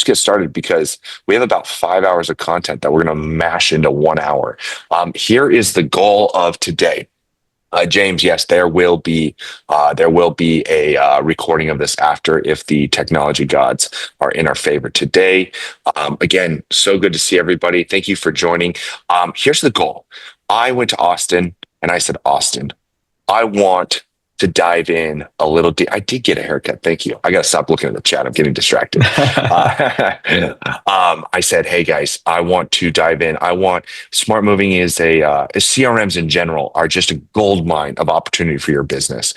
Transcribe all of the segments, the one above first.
let's get started because we have about 5 hours of content that we're going to mash into 1 hour. Here is the goal of today. James, yes, there will be a recording of this after if the technology gods are in our favor today. Again, so good to see everybody. Thank you for joining. Here's the goal. I went to Austin and I said, Austin, I want to dive in a little deep. I did get a haircut. Thank you. I got to stop looking at the chat. I'm getting distracted. I said, hey guys, I want to dive in. Smart moving is CRMs in general are just a gold mine of opportunity for your business.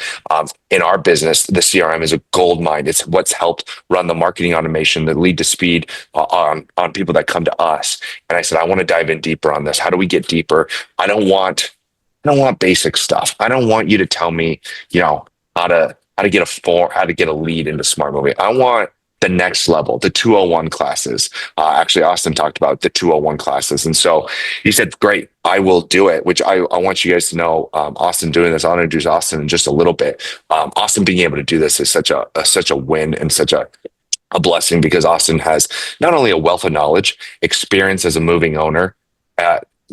In our business, the CRM is a gold mine. It's what's helped run the marketing automation, the lead to speed on people that come to us. And I said, I want to dive in deeper on this. How do we get deeper? I don't want basic stuff. I don't want you to tell me, how to get a lead into smart moving. I want the next level, the 201 classes. Actually, Austin talked about the 201 classes. And so he said, great, I will do it, which I want you guys to know, Austin doing this. I'll introduce Austin in just a little bit. Austin being able to do this is such a win and such a blessing because Austin has not only a wealth of knowledge, experience as a moving owner.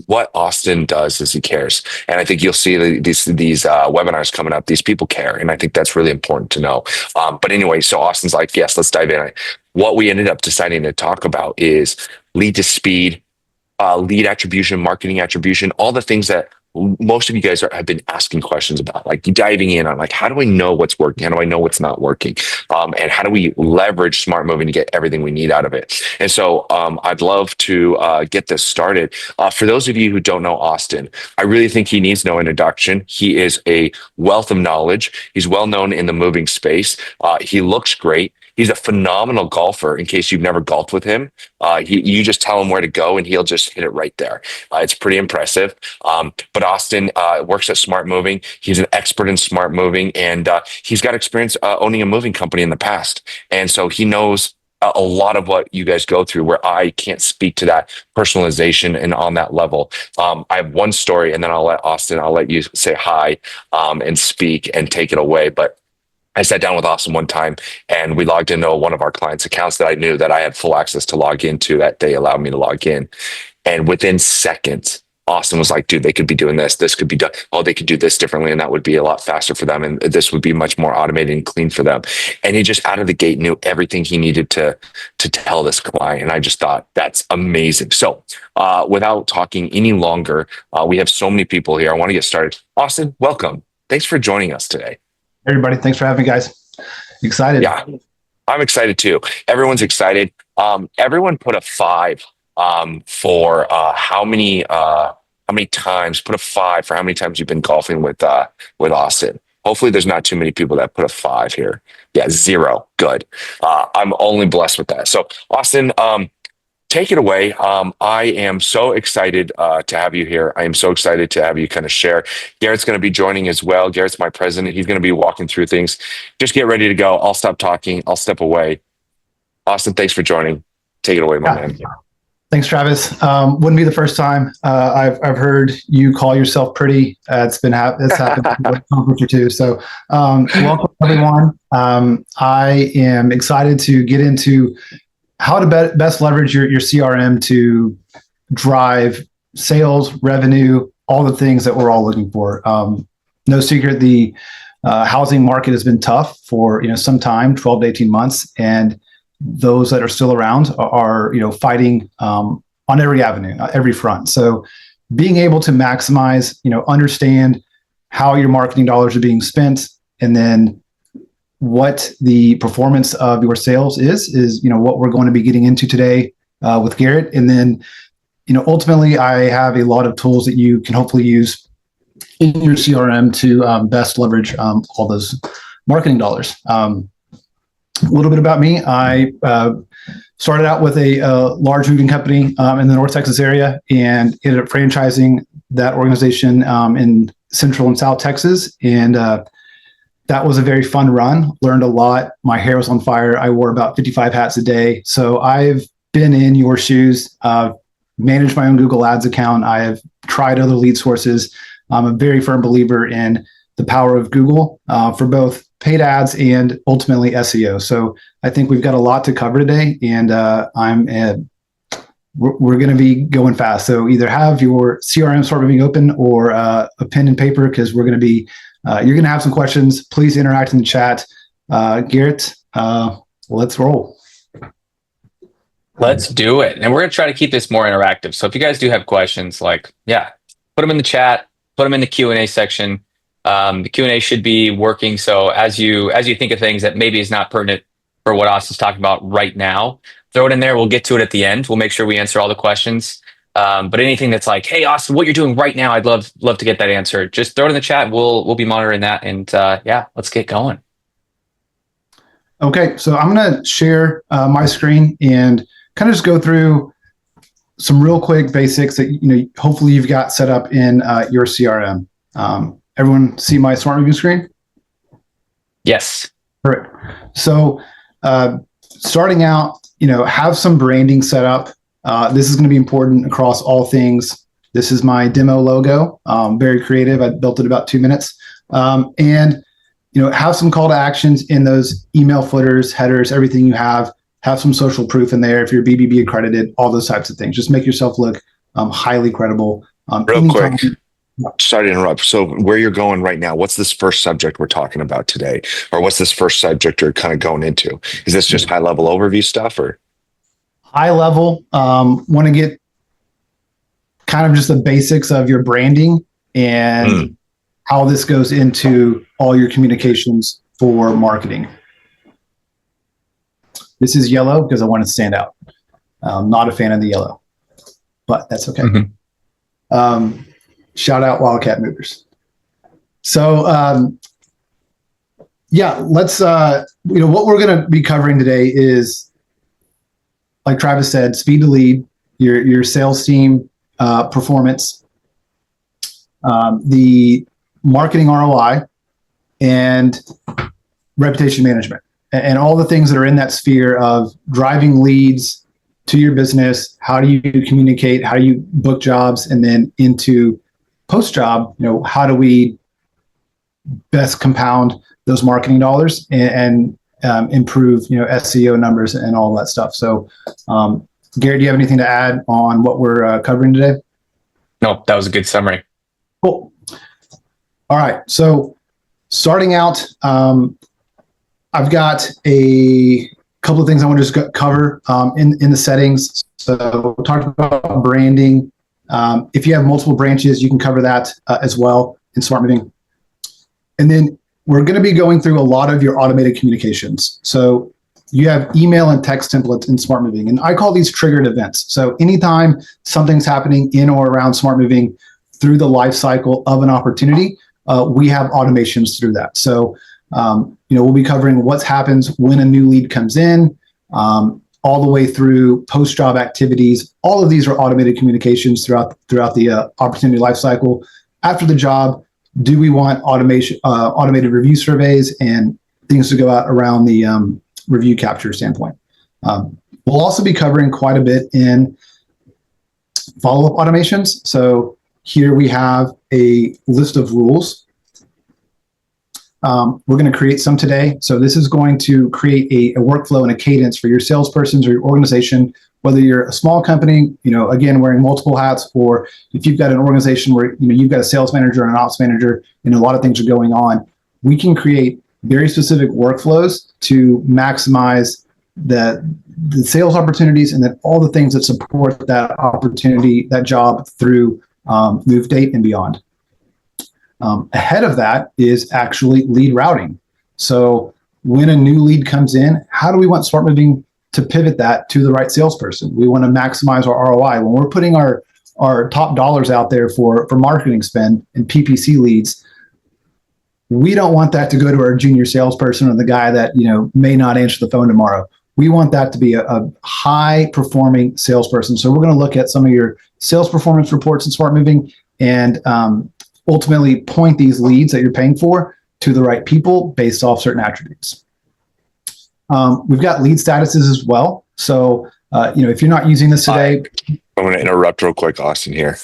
What Austin does is he cares. And I think you'll see these webinars coming up. These people care. And I think that's really important to know. But anyway, so Austin's like, yes, let's dive in. What we ended up deciding to talk about is lead to speed, lead attribution, marketing attribution, all the things that most of you guys have been asking questions about, like diving in on like, how do I know what's working? How do I know what's not working? And how do we leverage smart moving to get everything we need out of it? And so I'd love to get this started. For those of you who don't know Austin, I really think he needs no introduction. He is a wealth of knowledge. He's well known in the moving space. He looks great. He's a phenomenal golfer. In case you've never golfed with him, you just tell him where to go and he'll just hit it right there. It's pretty impressive. But Austin works at Smart Moving. He's an expert in smart moving, and he's got experience owning a moving company in the past. And so he knows a lot of what you guys go through where I can't speak to that personalization and on that level. I have one story and then I'll let you say hi and speak and take it away. But I sat down with Austin one time and we logged into one of our clients' accounts that I knew that I had full access to log into, that they allowed me to log in. And within seconds, Austin was like, dude, they could be doing this. This could be done. Oh, they could do this differently. And that would be a lot faster for them. And this would be much more automated and clean for them. And he just out of the gate knew everything he needed to tell this client. And I just thought that's amazing. So without talking any longer, we have so many people here. I want to get started. Austin, welcome. Thanks for joining us today. Everybody, thanks for having me, guys. Excited. Yeah, I'm excited too. Everyone's excited. Everyone put a 5 for how many times. Put a 5 for how many times you've been golfing with Austin. Hopefully, there's not too many people that put a 5 here. Yeah, 0. Good. I'm only blessed with that. So, Austin, take it away. I am so excited to have you here. I am so excited to have you kind of share. Garrett's going to be joining as well. Garrett's my president. He's going to be walking through things. Just get ready to go. I'll stop talking. I'll step away. Austin, thanks for joining. Take it away, my man. Thanks, Travis. Wouldn't be the first time. I've heard you call yourself pretty. It's happened a conference or two. So welcome, everyone. I am excited to get into how to best leverage your CRM to drive sales, revenue, all the things that we're all looking for. No secret, the housing market has been tough for some time, 12 to 18 months, and those that are still around are fighting on every avenue, every front. So being able to maximize, understand how your marketing dollars are being spent, and then what the performance of your sales is what we're going to be getting into today with Garrett. And then, ultimately I have a lot of tools that you can hopefully use in your CRM to best leverage all those marketing dollars. A little bit about me. I started out with a large moving company in the North Texas area and ended up franchising that organization in Central and South Texas. And that was a very fun run. Learned a lot. My hair was on fire. I wore about 55 hats a day. So I've been in your shoes, managed my own Google Ads account. I have tried other lead sources. I'm a very firm believer in the power of Google for both paid ads, and ultimately SEO. So I think we've got a lot to cover today, and we're going to be going fast. So either have your CRM Smart Moving open or a pen and paper, because we're going to be, you're going to have some questions. Please interact in the chat. Garrett, let's roll. Let's do it. And we're going to try to keep this more interactive. So if you guys do have questions, put them in the chat, put them in the Q&A section. The Q&A should be working. So as you think of things that maybe is not pertinent for what Austin's talking about right now, throw it in there. We'll get to it at the end. We'll make sure we answer all the questions. But anything that's like, hey, Austin, what you're doing right now, I'd love to get that answer. Just throw it in the chat. We'll be monitoring that. And let's get going. Okay, so I'm going to share my screen and kind of just go through some real quick basics that hopefully you've got set up in your CRM. Everyone see my Smart Moving screen? Yes. Perfect. So starting out, have some branding set up. This is going to be important across all things. This is my demo logo. Very creative. I built it about 2 minutes. And have some call to actions in those email footers, headers, everything you have. Have some social proof in there if you're BBB accredited, all those types of things. Just make yourself look highly credible. Real quick, sorry to interrupt. So where you're going right now, what's this first subject we're talking about today? Or what's this first subject you're kind of going into? Is this just high level overview stuff or? High level, want to get kind of just the basics of your branding and how this goes into all your communications for marketing. This is yellow because I want to stand out. I'm not a fan of the yellow, but that's okay. Shout out Wildcat Movers. So, let's, what we're going to be covering today is, like Travis said, speed to lead, your sales team performance, the marketing ROI, and reputation management, and all the things that are in that sphere of driving leads to your business. How do you communicate? How do you book jobs? And then into post-job, how do we best compound those marketing dollars and improve, SEO numbers and all that stuff. So, Garrett, do you have anything to add on what we're covering today? No, that was a good summary. Cool. All right. So starting out, I've got a couple of things I want to just cover in the settings. So we talked about branding. If you have multiple branches, you can cover that as well in Smart Moving. And then we're going to be going through a lot of your automated communications. So you have email and text templates in Smart Moving, and I call these triggered events. So anytime something's happening in or around Smart Moving through the life cycle of an opportunity, we have automations through that. So we'll be covering what happens when a new lead comes in, all the way through post-job activities. All of these are automated communications throughout the opportunity life cycle. After the job, do we want automated review surveys and things to go out around the review capture standpoint? We'll also be covering quite a bit in follow-up automations. So here we have a list of rules. We're going to create some today. So this is going to create a workflow and a cadence for your salespersons or your organization, whether you're a small company, again, wearing multiple hats, or if you've got an organization where, you've got a sales manager and an ops manager and a lot of things are going on. We can create very specific workflows to maximize the sales opportunities and then all the things that support that opportunity, that job through move date and beyond. Ahead of that is actually lead routing. So when a new lead comes in, how do we want Smart Moving to pivot that to the right salesperson? We want to maximize our ROI. When we're putting our top dollars out there for marketing spend and PPC leads, we don't want that to go to our junior salesperson or the guy that may not answer the phone tomorrow. We want that to be a high performing salesperson. So we're going to look at some of your sales performance reports in Smart Moving and ultimately point these leads that you're paying for to the right people based off certain attributes. We've got lead statuses as well. So, if you're not using this today. I'm going to interrupt real quick, Austin, here.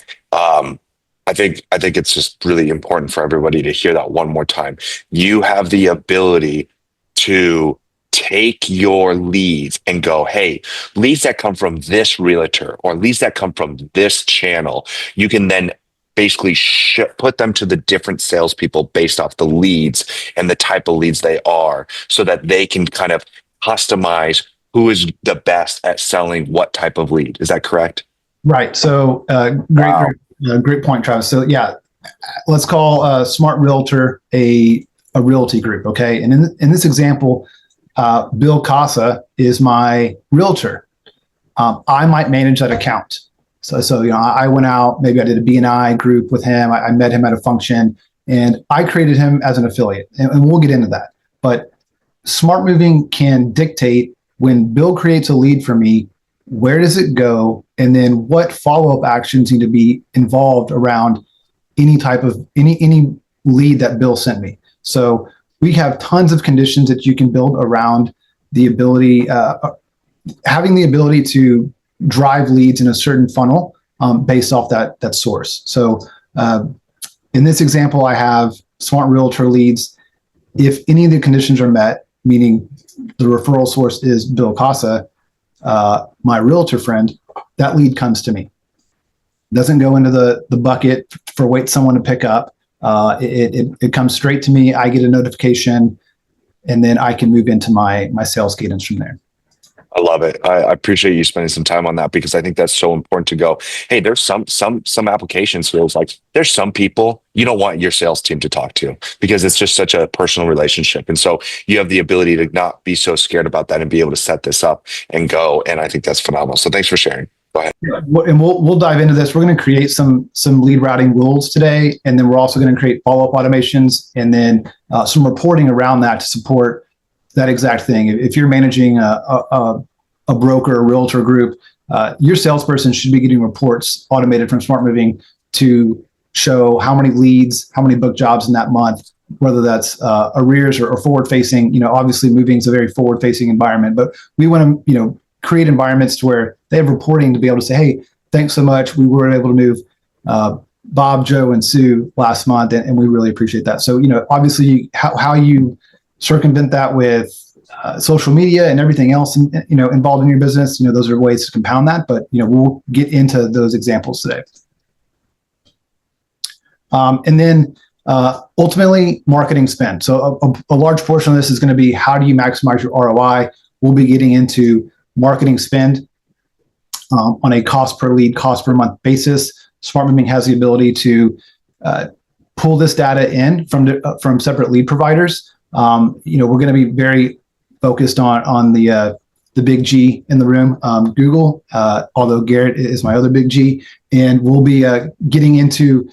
I think it's just really important for everybody to hear that one more time. You have the ability to take your leads and go, hey, leads that come from this realtor or leads that come from this channel, you can then basically put them to the different salespeople based off the leads and the type of leads they are, so that they can kind of customize who is the best at selling what type of lead. Is that correct? Right. So Wow. great point, Travis. So yeah, let's call Smart Realtor a realty group. Okay. And in this example, Bill Casa is my realtor. I might manage that account. So I went out, maybe I did a BNI group with him. I met him at a function and I created him as an affiliate, and we'll get into that. But Smart Moving can dictate, when Bill creates a lead for me, where does it go? And then what follow-up actions need to be involved around any type of any lead that Bill sent me. So we have tons of conditions that you can build around the ability, having the ability to drive leads in a certain funnel based off that source. So in this example, I have Smart Realtor leads. If any of the conditions are met, meaning the referral source is Bill Casa, my realtor friend, that lead comes to me. Doesn't go into the bucket for wait someone to pick up. It comes straight to me. I get a notification, and then I can move into my sales cadence from there. I love it. I appreciate you spending some time on that, because I think that's so important to go, hey, there's some applications where it's like, there's some people you don't want your sales team to talk to because it's just such a personal relationship. And so you have the ability to not be so scared about that and be able to set this up and go. And I think that's phenomenal. So thanks for sharing. Go ahead. And we'll dive into this. We're going to create some lead routing rules today, and then we're also going to create follow-up automations, and then some reporting around that to support that exact thing. If you're managing a broker, a realtor group, your salesperson should be getting reports automated from Smart Moving to show how many leads, how many book jobs in that month, whether that's arrears or forward facing. Obviously moving is a very forward facing environment, but we want to, create environments to where they have reporting to be able to say, hey, thanks so much. We were able to move Bob, Joe, and Sue last month, and we really appreciate that. So, obviously how you circumvent that with social media and everything else, involved in your business, those are ways to compound that, but, we'll get into those examples today. And then ultimately marketing spend. So a large portion of this is going to be, how do you maximize your ROI? We'll be getting into marketing spend on a cost per lead, cost per month basis. Smart Moving has the ability to pull this data in from separate lead providers. We're going to be very focused on the big G in the room, Google, although Garrett is my other big G. And we'll be getting into,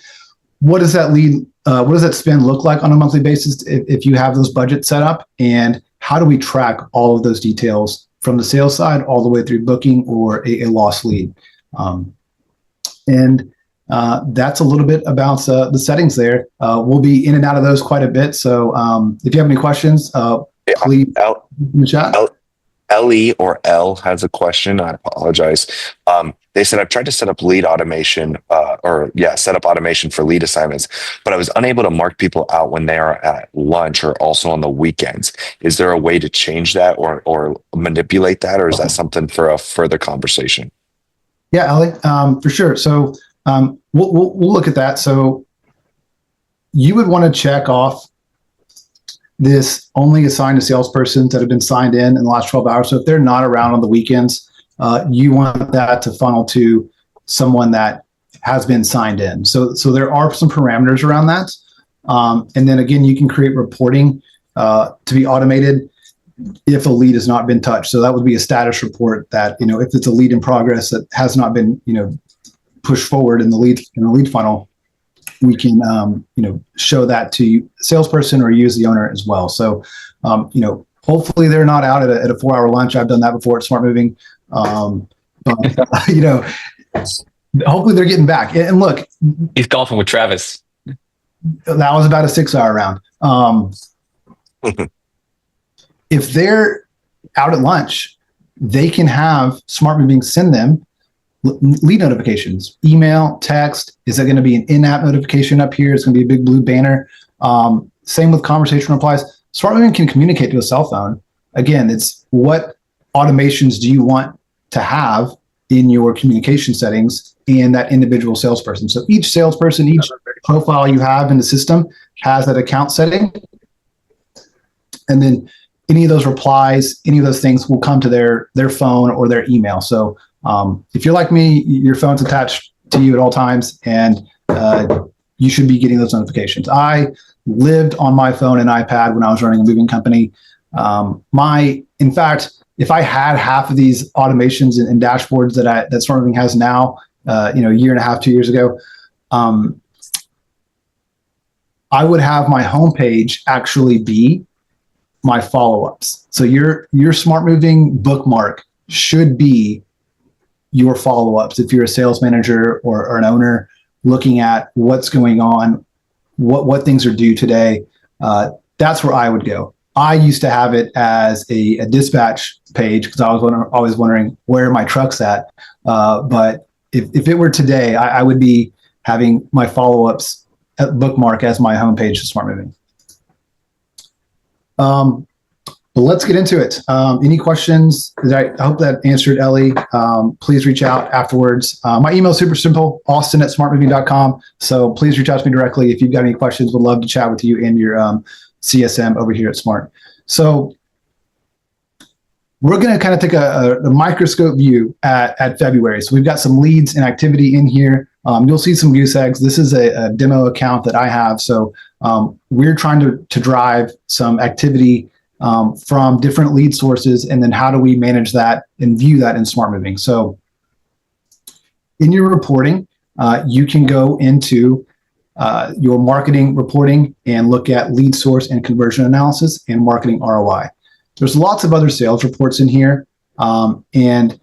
what does that spend look like on a monthly basis if you have those budgets set up, and how do we track all of those details from the sales side all the way through booking or a lost lead. And that's a little bit about the settings there. We'll be in and out of those quite a bit. So if you have any questions, please in the chat. Ellie or L has a question. I apologize. They said, I've tried to set up lead automation set up automation for lead assignments, but I was unable to mark people out when they are at lunch or also on the weekends. Is there a way to change that or manipulate that? Or is that something for a further conversation? Yeah, Ellie, for sure. So we'll look at that. So you would want to check off this only assigned to salespersons that have been signed in the last 12 hours. So if they're not around on the weekends, you want that to funnel to someone that has been signed in. So there are some parameters around that. And then again, you can create reporting to be automated if a lead has not been touched. So that would be a status report that, if it's a lead in progress that has not been, pushed forward in the lead funnel, we can, show that to salesperson or use the owner as well. So, hopefully they're not out at a 4-hour lunch. I've done that before at Smart Moving. Hopefully they're getting back. And look, he's golfing with Travis. That was about a 6-hour round. If they're out at lunch, they can have Smart Moving send them lead notifications, email, text. Is that going to be an in-app notification up here? It's going to be a big blue banner. Same with conversation replies. Smart Moving can communicate to a cell phone. Again, it's what automations do you want to have in your communication settings and that individual salesperson. So each salesperson, each profile you have in the system has that account setting. And then any of those replies, any of those things will come to their phone or their email. So if you're like me, your phone's attached to you at all times, and you should be getting those notifications. I lived on my phone and iPad when I was running a moving company. In fact, if I had half of these automations and dashboards that Smart Moving has now, a year and a half, 2 years ago, I would have my homepage actually be my follow-ups. So your Smart Moving bookmark should be your follow-ups. If you're a sales manager or an owner looking at what's going on, what things are due today, that's where I would go. I used to have it as a dispatch page because I was always wondering where my truck's at. But if it were today, I would be having my follow-ups bookmark as my homepage to Smart Moving. But let's get into it. Any questions? I hope that answered Ellie. Please reach out afterwards. My email is super simple, austin@smartmoving.com. So please reach out to me directly if you've got any questions. Would love to chat with you and your CSM over here at Smart. So we're going to kind of take a microscope view at February. So we've got some leads and activity in here. You'll see some goose eggs. This is a demo account that I have. So we're trying to drive some activity from different lead sources, and then how do we manage that and view that in Smart Moving. So in your reporting, you can go into your marketing reporting and look at lead source and conversion analysis and marketing ROI. There's lots of other sales reports in here, and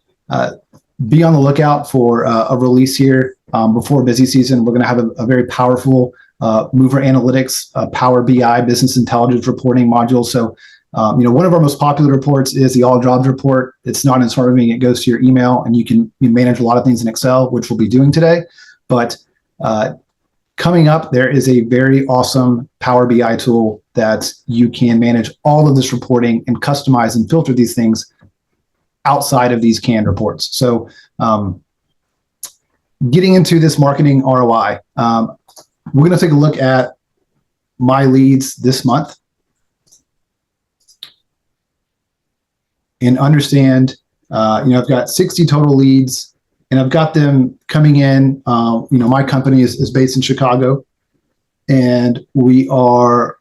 be on the lookout for a release here before busy season. We're going to have a very powerful mover analytics, Power BI business intelligence reporting module. So one of our most popular reports is the all jobs report. It's not in Smart Moving. It goes to your email, and you manage a lot of things in Excel, which we'll be doing today. But coming up, there is a very awesome Power BI tool that you can manage all of this reporting and customize and filter these things outside of these canned reports. So getting into this marketing ROI, we're going to take a look at my leads this month and understand, I've got 60 total leads, and I've got them coming in. My company is based in Chicago, and we are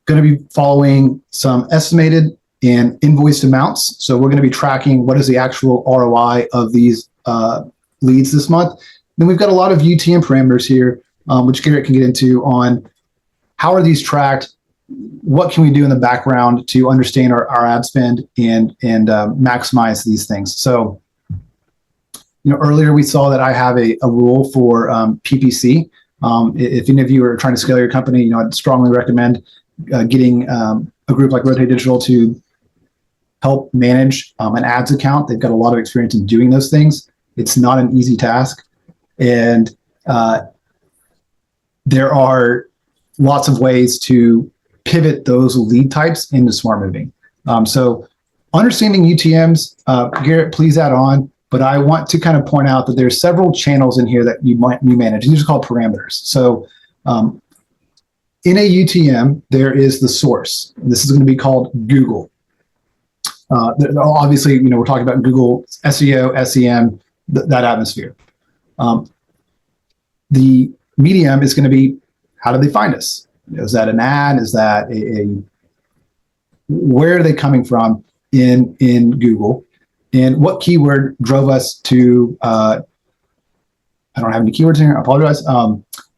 going to be following some estimated and invoiced amounts. So we're going to be tracking what is the actual ROI of these leads this month. Then we've got a lot of UTM parameters here, which Garrett can get into on how are these tracked, what can we do in the background to understand our ad spend and maximize these things. So, earlier we saw that I have a rule for PPC. If any of you are trying to scale your company, I'd strongly recommend getting a group like Rotate Digital to help manage an ads account. They've got a lot of experience in doing those things. It's not an easy task. And there are lots of ways to pivot those lead types into Smart Moving. So understanding UTMs, Garrett, please add on. But I want to kind of point out that there's several channels in here that you manage. These are called parameters. So in a UTM, there is the source. This is going to be called Google. Obviously, we're talking about Google SEO, SEM, that atmosphere. The medium is going to be, how do they find us? Is that an ad? Is that where are they coming from in Google? And what keyword drove us to, I don't have any keywords in here, I apologize.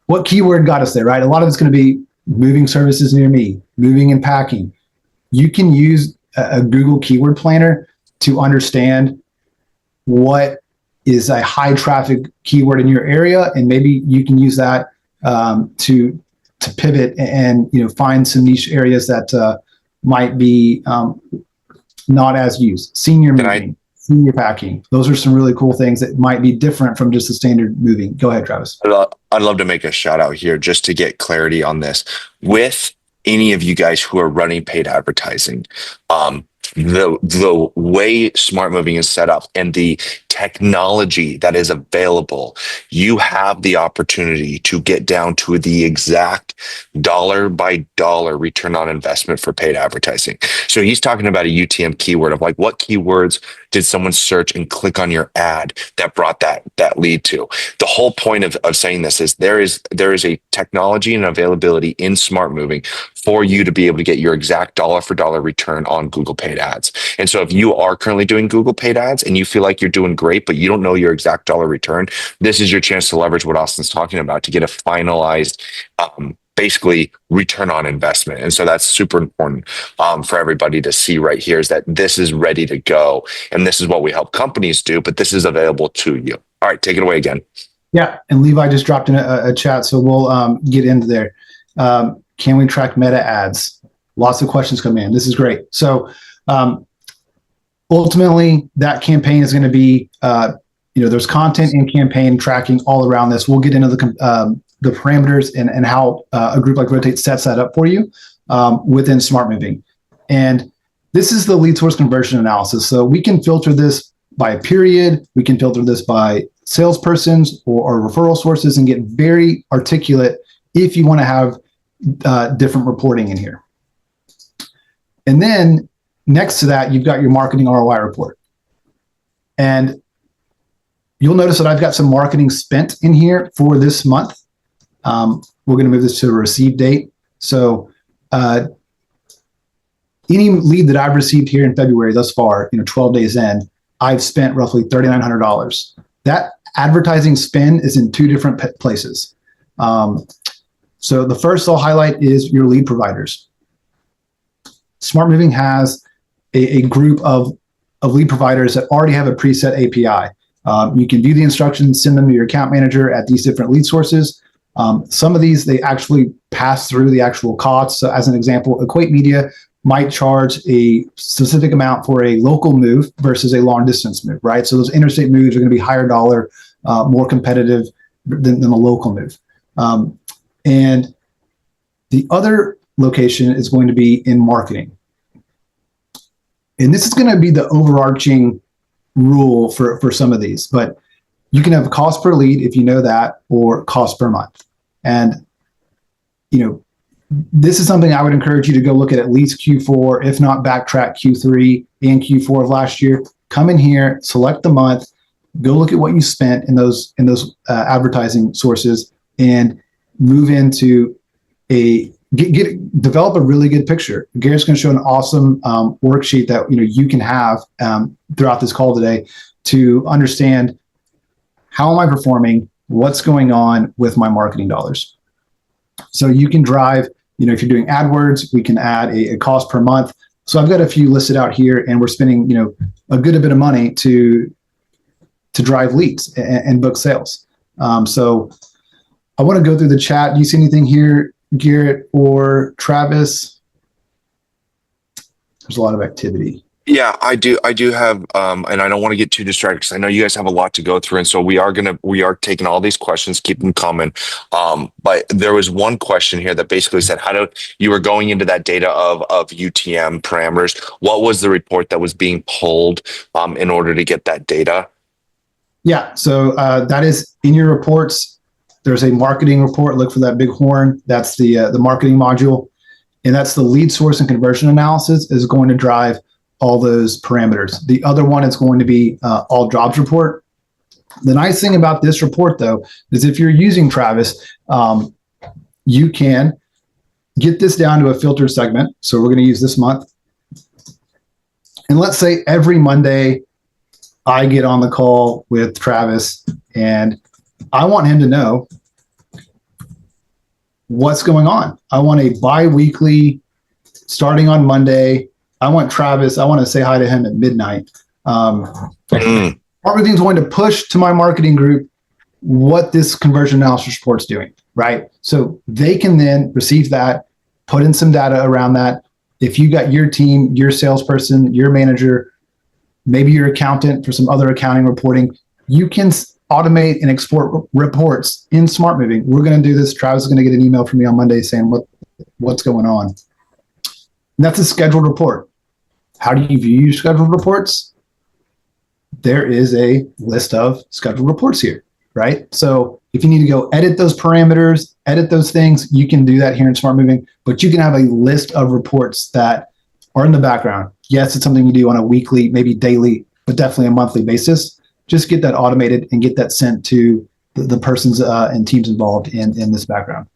What keyword got us there, right? A lot of it's going to be moving services near me, moving and packing. You can use a Google keyword planner to understand what is a high traffic keyword in your area. And maybe you can use that to pivot and find some niche areas that might be not as used. Senior moving, senior packing. Those are some really cool things that might be different from just the standard moving. Go ahead, Travis. I'd love to make a shout out here just to get clarity on this. With any of you guys who are running paid advertising, the way Smart Moving is set up and the technology that is available, you have the opportunity to get down to the exact dollar by dollar return on investment for paid advertising. So he's talking about a UTM keyword of like, what keywords did someone search and click on your ad that brought that lead to? The whole point of saying this is there is a technology and availability in Smart Moving for you to be able to get your exact dollar for dollar return on Google paid ads. And so if you are currently doing Google paid ads and you feel like you're doing great, but you don't know your exact dollar return, this is your chance to leverage what Austin's talking about to get a finalized, basically return on investment. And so that's super important for everybody to see right here, is that this is ready to go. And this is what we help companies do, but this is available to you. All right, take it away again. Yeah. And Levi just dropped in a chat, so we'll get into there. Can we track meta ads? Lots of questions come in. This is great. So ultimately, that campaign is going to be, there's content and campaign tracking all around this. We'll get into the parameters and how a group like Rotate sets that up for you within Smart Moving. And this is the lead source conversion analysis. So we can filter this by a period. We can filter this by salespersons or referral sources and get very articulate if you want to have different reporting in here. And then next to that, you've got your marketing ROI report. And you'll notice that I've got some marketing spent in here for this month. We're going to move this to a receive date. So any lead that I've received here in February thus far, 12 days in, I've spent roughly $3,900. That advertising spend is in two different places. So the first I'll highlight is your lead providers. Smart Moving has a group of lead providers that already have a preset API. You can view the instructions, send them to your account manager at these different lead sources. Some of these, they actually pass through the actual costs. So as an example, Equate Media might charge a specific amount for a local move versus a long distance move, right? So those interstate moves are going to be higher dollar, more competitive than a local move. And the other location is going to be in marketing. And this is going to be the overarching rule for some of these, but you can have cost per lead if you know that, or cost per month. And, this is something I would encourage you to go look at least Q4, if not backtrack Q3 and Q4 of last year. Come in here, select the month, go look at what you spent in those advertising sources, and move into develop a really good picture. Garrett's going to show an awesome worksheet that you can have throughout this call today to understand how am I performing, what's going on with my marketing dollars. So you can drive, if you're doing AdWords, we can add a cost per month. So I've got a few listed out here, and we're spending a good bit of money to drive leads and book sales. So I want to go through the chat. Do you see anything here, Garrett or Travis? There's a lot of activity. Yeah, I do have, and I don't want to get too distracted because I know you guys have a lot to go through. And so we are taking all these questions, keep them coming. But there was one question here that basically said, you were going into that data of UTM parameters. What was the report that was being pulled in order to get that data? Yeah, so that is in your reports. There's a marketing report. Look for that big horn. That's the marketing module. And that's the lead source and conversion analysis is going to drive all those parameters. The other one is going to be all jobs report. The nice thing about this report, though, is if you're using Travis, you can get this down to a filtered segment. So we're going to use this month. And let's say every Monday, I get on the call with Travis and I want him to know what's going on. I want a bi-weekly starting on Monday. I want Travis, I want to say hi to him at midnight. Everything's going to push to my marketing group what this conversion analysis report's doing, right? So they can then receive that, put in some data around that. If you got your team, your salesperson, your manager maybe your accountant for some other accounting reporting. You can automate and export reports in Smart Moving. We're going to do this. Travis is going to get an email from me on Monday saying what's going on. And that's a scheduled report. How do you view your scheduled reports? There is a list of scheduled reports here, right? So if you need to go edit those parameters, edit those things, you can do that here in Smart Moving, but you can have a list of reports that are in the background. Yes, it's something you do on a weekly, maybe daily, but definitely a monthly basis. Just get that automated and get that sent to the persons and teams involved in this background.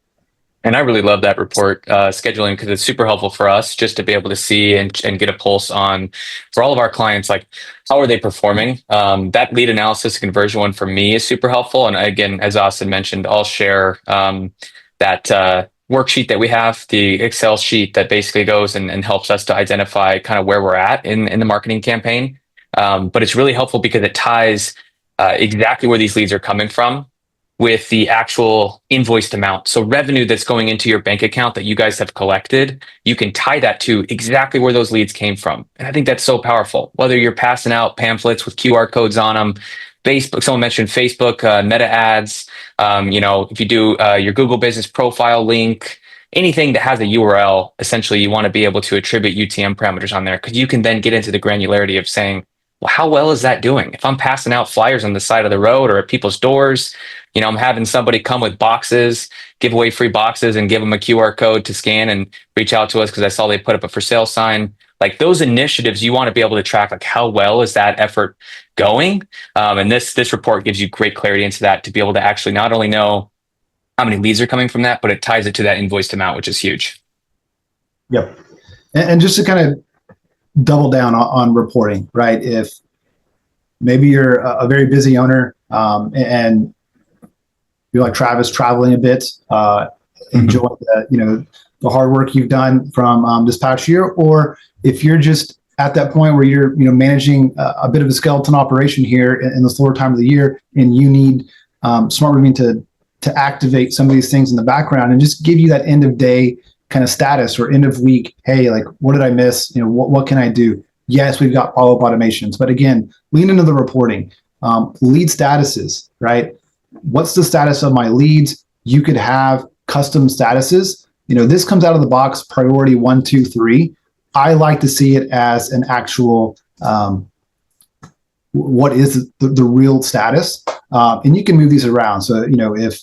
And I really love that report scheduling because it's super helpful for us just to be able to see and get a pulse on, for all of our clients, like how are they performing? That lead analysis conversion one for me is super helpful. And again, as Austin mentioned, I'll share that worksheet that we have, the Excel sheet that basically goes and helps us to identify kind of where we're at in the marketing campaign. But it's really helpful because it ties exactly where these leads are coming from with the actual invoiced amount. So revenue that's going into your bank account that you guys have collected, you can tie that to exactly where those leads came from. And I think that's so powerful. Whether you're passing out pamphlets with QR codes on them, Facebook, someone mentioned Facebook, meta ads, if you do your Google business profile link, anything that has a URL, essentially you want to be able to attribute UTM parameters on there because you can then get into the granularity of saying, well, how well is that doing? If I'm passing out flyers on the side of the road or at people's doors, I'm having somebody come with boxes, give away free boxes and give them a QR code to scan and reach out to us because I saw they put up a for sale sign. Like those initiatives, you want to be able to track like how well is that effort going? And this report gives you great clarity into that to be able to actually not only know how many leads are coming from that, but it ties it to that invoiced amount, which is huge. Yep. And just to kind of double down on reporting, right? If maybe you're a very busy owner and you're like Travis, traveling a bit, enjoy the hard work you've done from this past year, or if you're just at that point where you're managing a bit of a skeleton operation here in the slower time of the year, and you need Smart Moving to activate some of these things in the background and just give you that end of day kind of status or end of week. Hey, like what did I miss? What can I do? Yes, we've got follow-up automations, but again, lean into the reporting. Lead statuses, right? What's the status of my leads? You could have custom statuses. This comes out of the box, priority 1, 2, 3. I like to see it as an actual, what is the real status? And you can move these around. So, if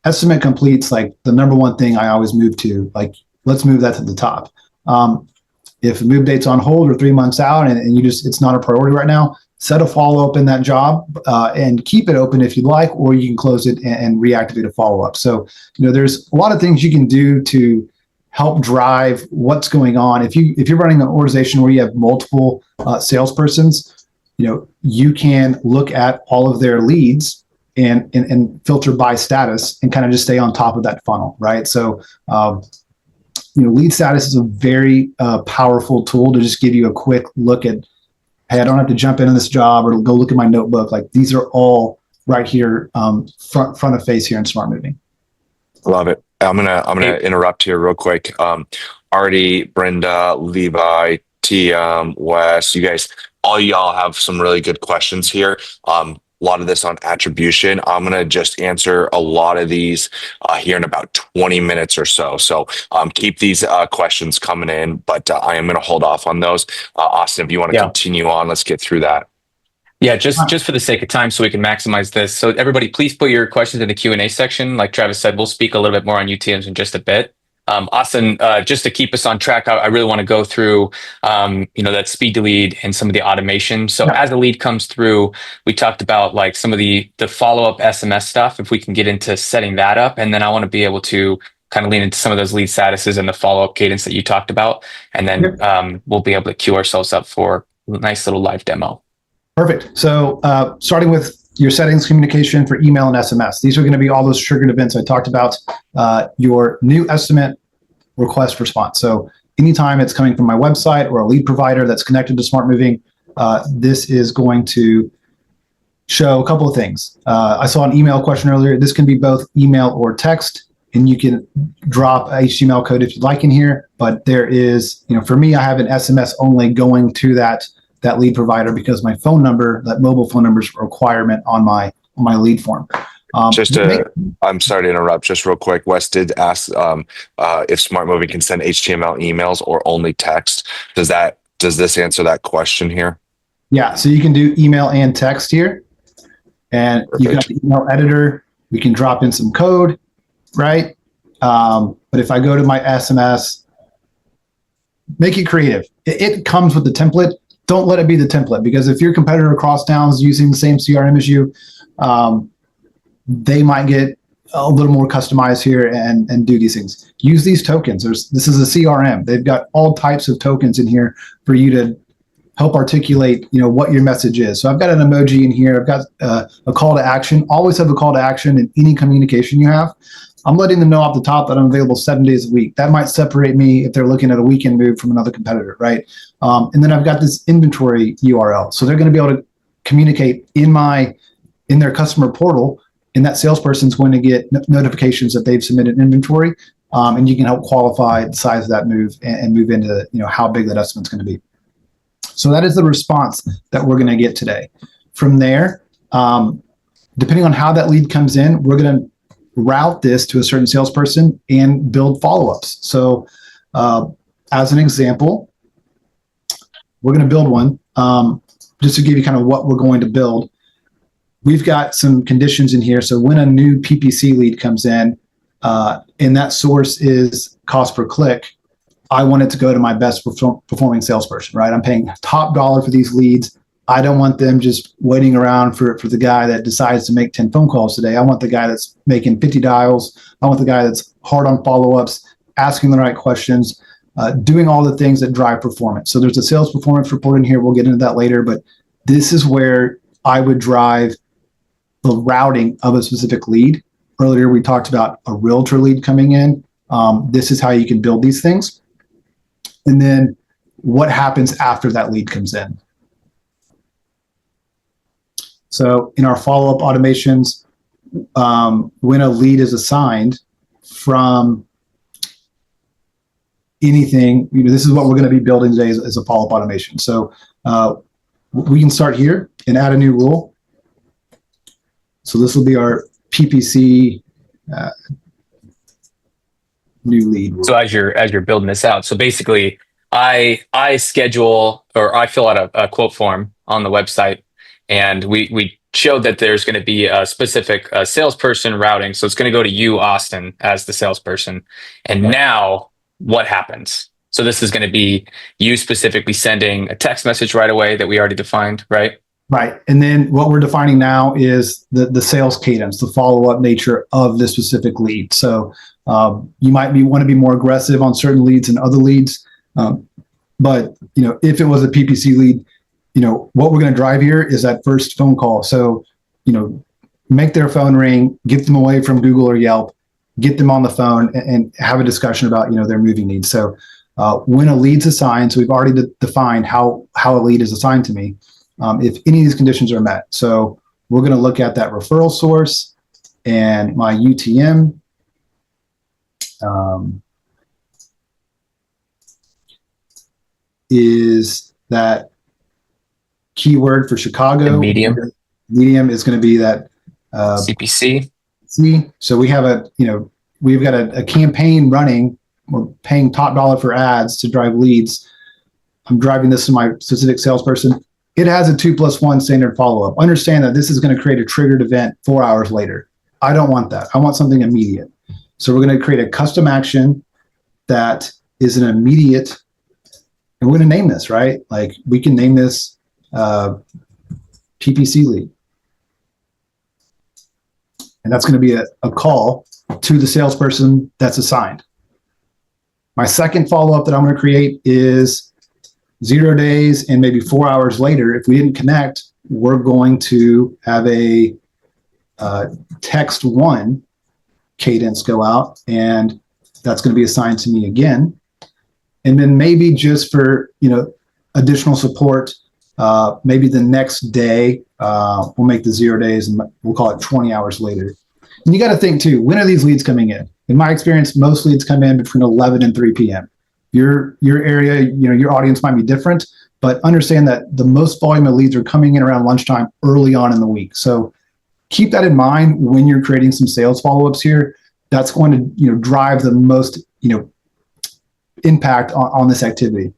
estimate completes, like the number one thing I always move to, like, let's move that to the top. If a move date's on hold or 3 months out and it's not a priority right now, set a follow-up in that job and keep it open if you'd like, or you can close it and reactivate a follow-up. So, there's a lot of things you can do to help drive what's going on. If you're running an organization where you have multiple salespersons, you can look at all of their leads and filter by status and kind of just stay on top of that funnel, right? So, lead status is a very powerful tool to just give you a quick look at, hey, I don't have to jump into this job or go look at my notebook. Like these are all right here, front of face here in Smart Moving. Love it. I'm gonna interrupt here real quick. Artie, Brenda, Levi, TM, Wes, you guys, all y'all have some really good questions here. A lot of this on attribution. I'm gonna just answer a lot of these here in about 20 minutes or so. So keep these questions coming in, but I am gonna hold off on those. Austin, if you want to continue on, let's get through that. Yeah, just for the sake of time, so we can maximize this. So everybody, please put your questions in the Q&A section. Like Travis said, we'll speak a little bit more on UTMs in just a bit. Austin, just to keep us on track, I really want to go through, that speed to lead and some of the automation. So as a lead comes through, we talked about like some of the follow-up SMS stuff, if we can get into setting that up. And then I want to be able to kind of lean into some of those lead statuses and the follow-up cadence that you talked about. And then we'll be able to queue ourselves up for a nice little live demo. Perfect. So starting with your settings, communication for email and SMS. These are going to be all those triggered events I talked about. Your new estimate request response. So anytime it's coming from my website or a lead provider that's connected to Smart Moving, this is going to show a couple of things. I saw an email question earlier. This can be both email or text, and you can drop HTML code if you'd like in here. But there is, for me, I have an SMS only going to that that lead provider because my phone number, that mobile phone number, is a requirement on my lead form. I'm sorry to interrupt. Just real quick, Wes did ask if Smart Moving can send HTML emails or only text. Does this answer that question here? Yeah, so you can do email and text here, and Perfect. you've got the email editor. We can drop in some code, right? But if I go to my SMS, make it creative. It comes with the template. Don't let it be the template, because if your competitor across town is using the same CRM as you, they might get a little more customized here and do these things. Use these tokens. This is a CRM. They've got all types of tokens in here for you to help articulate, what your message is. So I've got an emoji in here. I've got a call to action. Always have a call to action in any communication you have. I'm letting them know off the top that I'm available 7 days a week. That might separate me if they're looking at a weekend move from another competitor, right? And then I've got this inventory URL. So they're going to be able to communicate in their customer portal, and that salesperson's going to get notifications that they've submitted inventory, and you can help qualify the size of that move and move into how big that estimate's going to be. So that is the response that we're going to get today. From there, depending on how that lead comes in, we're going to route this to a certain salesperson and build follow-ups. So as an example, we're going to build one just to give you kind of what we're going to build. We've got some conditions in here. So when a new PPC lead comes in, and that source is cost per click, I want it to go to my best performing salesperson, right? I'm paying top dollar for these leads. I don't want them just waiting around for the guy that decides to make 10 phone calls today. I want the guy that's making 50 dials. I want the guy that's hard on follow-ups, asking the right questions, doing all the things that drive performance. So there's a sales performance report in here. We'll get into that later, but this is where I would drive the routing of a specific lead. Earlier, we talked about a realtor lead coming in. This is how you can build these things. And then what happens after that lead comes in. So in our follow-up automations, when a lead is assigned from anything, this is what we're going to be building today as a follow-up automation. So we can start here and add a new rule. So this will be our PPC new lead rule. So as you're building this out, so basically I schedule, or I fill out a quote form on the website, and we showed that there's going to be a specific salesperson routing. So it's going to go to you, Austin, as the salesperson. And now what happens? So this is going to be you specifically sending a text message right away that we already defined, right? Right. And then what we're defining now is the sales cadence, the follow-up nature of this specific lead. So you might want to be more aggressive on certain leads than other leads. But if it was a PPC lead, what we're going to drive here is that first phone call. So, make their phone ring, get them away from Google or Yelp, get them on the phone and have a discussion about, their moving needs. So when a lead's assigned, so we've already defined how a lead is assigned to me. If any of these conditions are met. So we're going to look at that referral source and my UTM. Is that keyword for Chicago? And medium. Medium is going to be that CPC. So we have we've got a campaign running. We're paying top dollar for ads to drive leads. I'm driving this to my specific salesperson. It has a 2+1 standard follow-up. Understand that this is going to create a triggered event 4 hours later. I don't want that. I want something immediate. So we're going to create a custom action that is an immediate, and we're going to name this, right? Like we can name this PPC lead. And that's going to be a call to the salesperson that's assigned. My second follow-up that I'm going to create is 0 days and maybe 4 hours later. If we didn't connect, we're going to have a text one cadence go out, and that's going to be assigned to me again. And then maybe just for additional support, maybe the next day we'll make the 0 days and we'll call it 20 hours later. And you got to think too, when are these leads coming in? In my experience, most leads come in between 11 and 3 p.m. Your area, your audience might be different, but understand that the most volume of leads are coming in around lunchtime early on in the week. So keep that in mind when you're creating some sales follow-ups here. That's going to drive the most impact on this activity.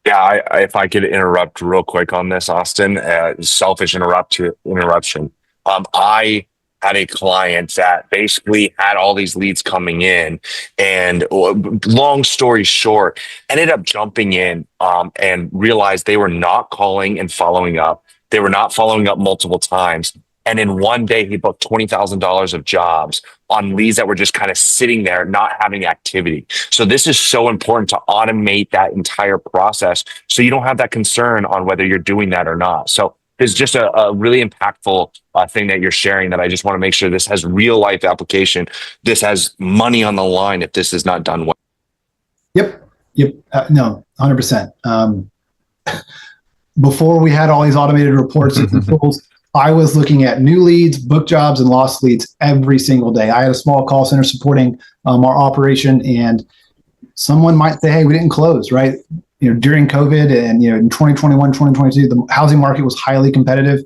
Yeah, if I could interrupt real quick on this, Austin, selfish interruption. I had a client that basically had all these leads coming in, and long story short, ended up jumping in and realized they were not calling and following up. They were not following up multiple times. And in one day, he booked $20,000 of jobs on leads that were just kind of sitting there, not having activity. So this is so important to automate that entire process, so you don't have that concern on whether you're doing that or not. So it's just a really impactful thing that you're sharing, that I just want to make sure this has real life application. This has money on the line if this is not done well. Yep. No, 100%. Before we had all these automated reports and controls, I was looking at new leads, book jobs, and lost leads every single day. I had a small call center supporting our operation, and someone might say, hey, we didn't close, right? During COVID and, in 2021, 2022, the housing market was highly competitive.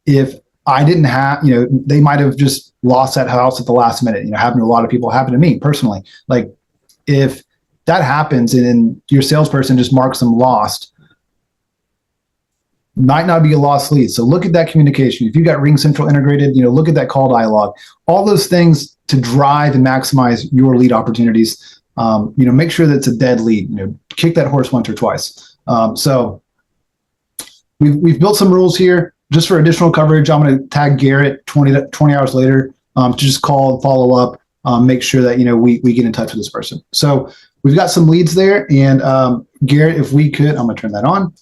If I didn't have, they might have just lost that house at the last minute. Happened to a lot of people, happened to me personally. Like, if that happens and then your salesperson just marks them lost, might not be a lost lead. So look at that communication. If you've got Ring Central integrated, look at that call dialogue, all those things to drive and maximize your lead opportunities. Make sure that it's a dead lead, kick that horse once or twice. So we've built some rules here just for additional coverage. I'm going to tag Garrett 20 hours later to just call and follow up, make sure that, we get in touch with this person. So we've got some leads there. And Garrett, if we could, I'm going to turn that on.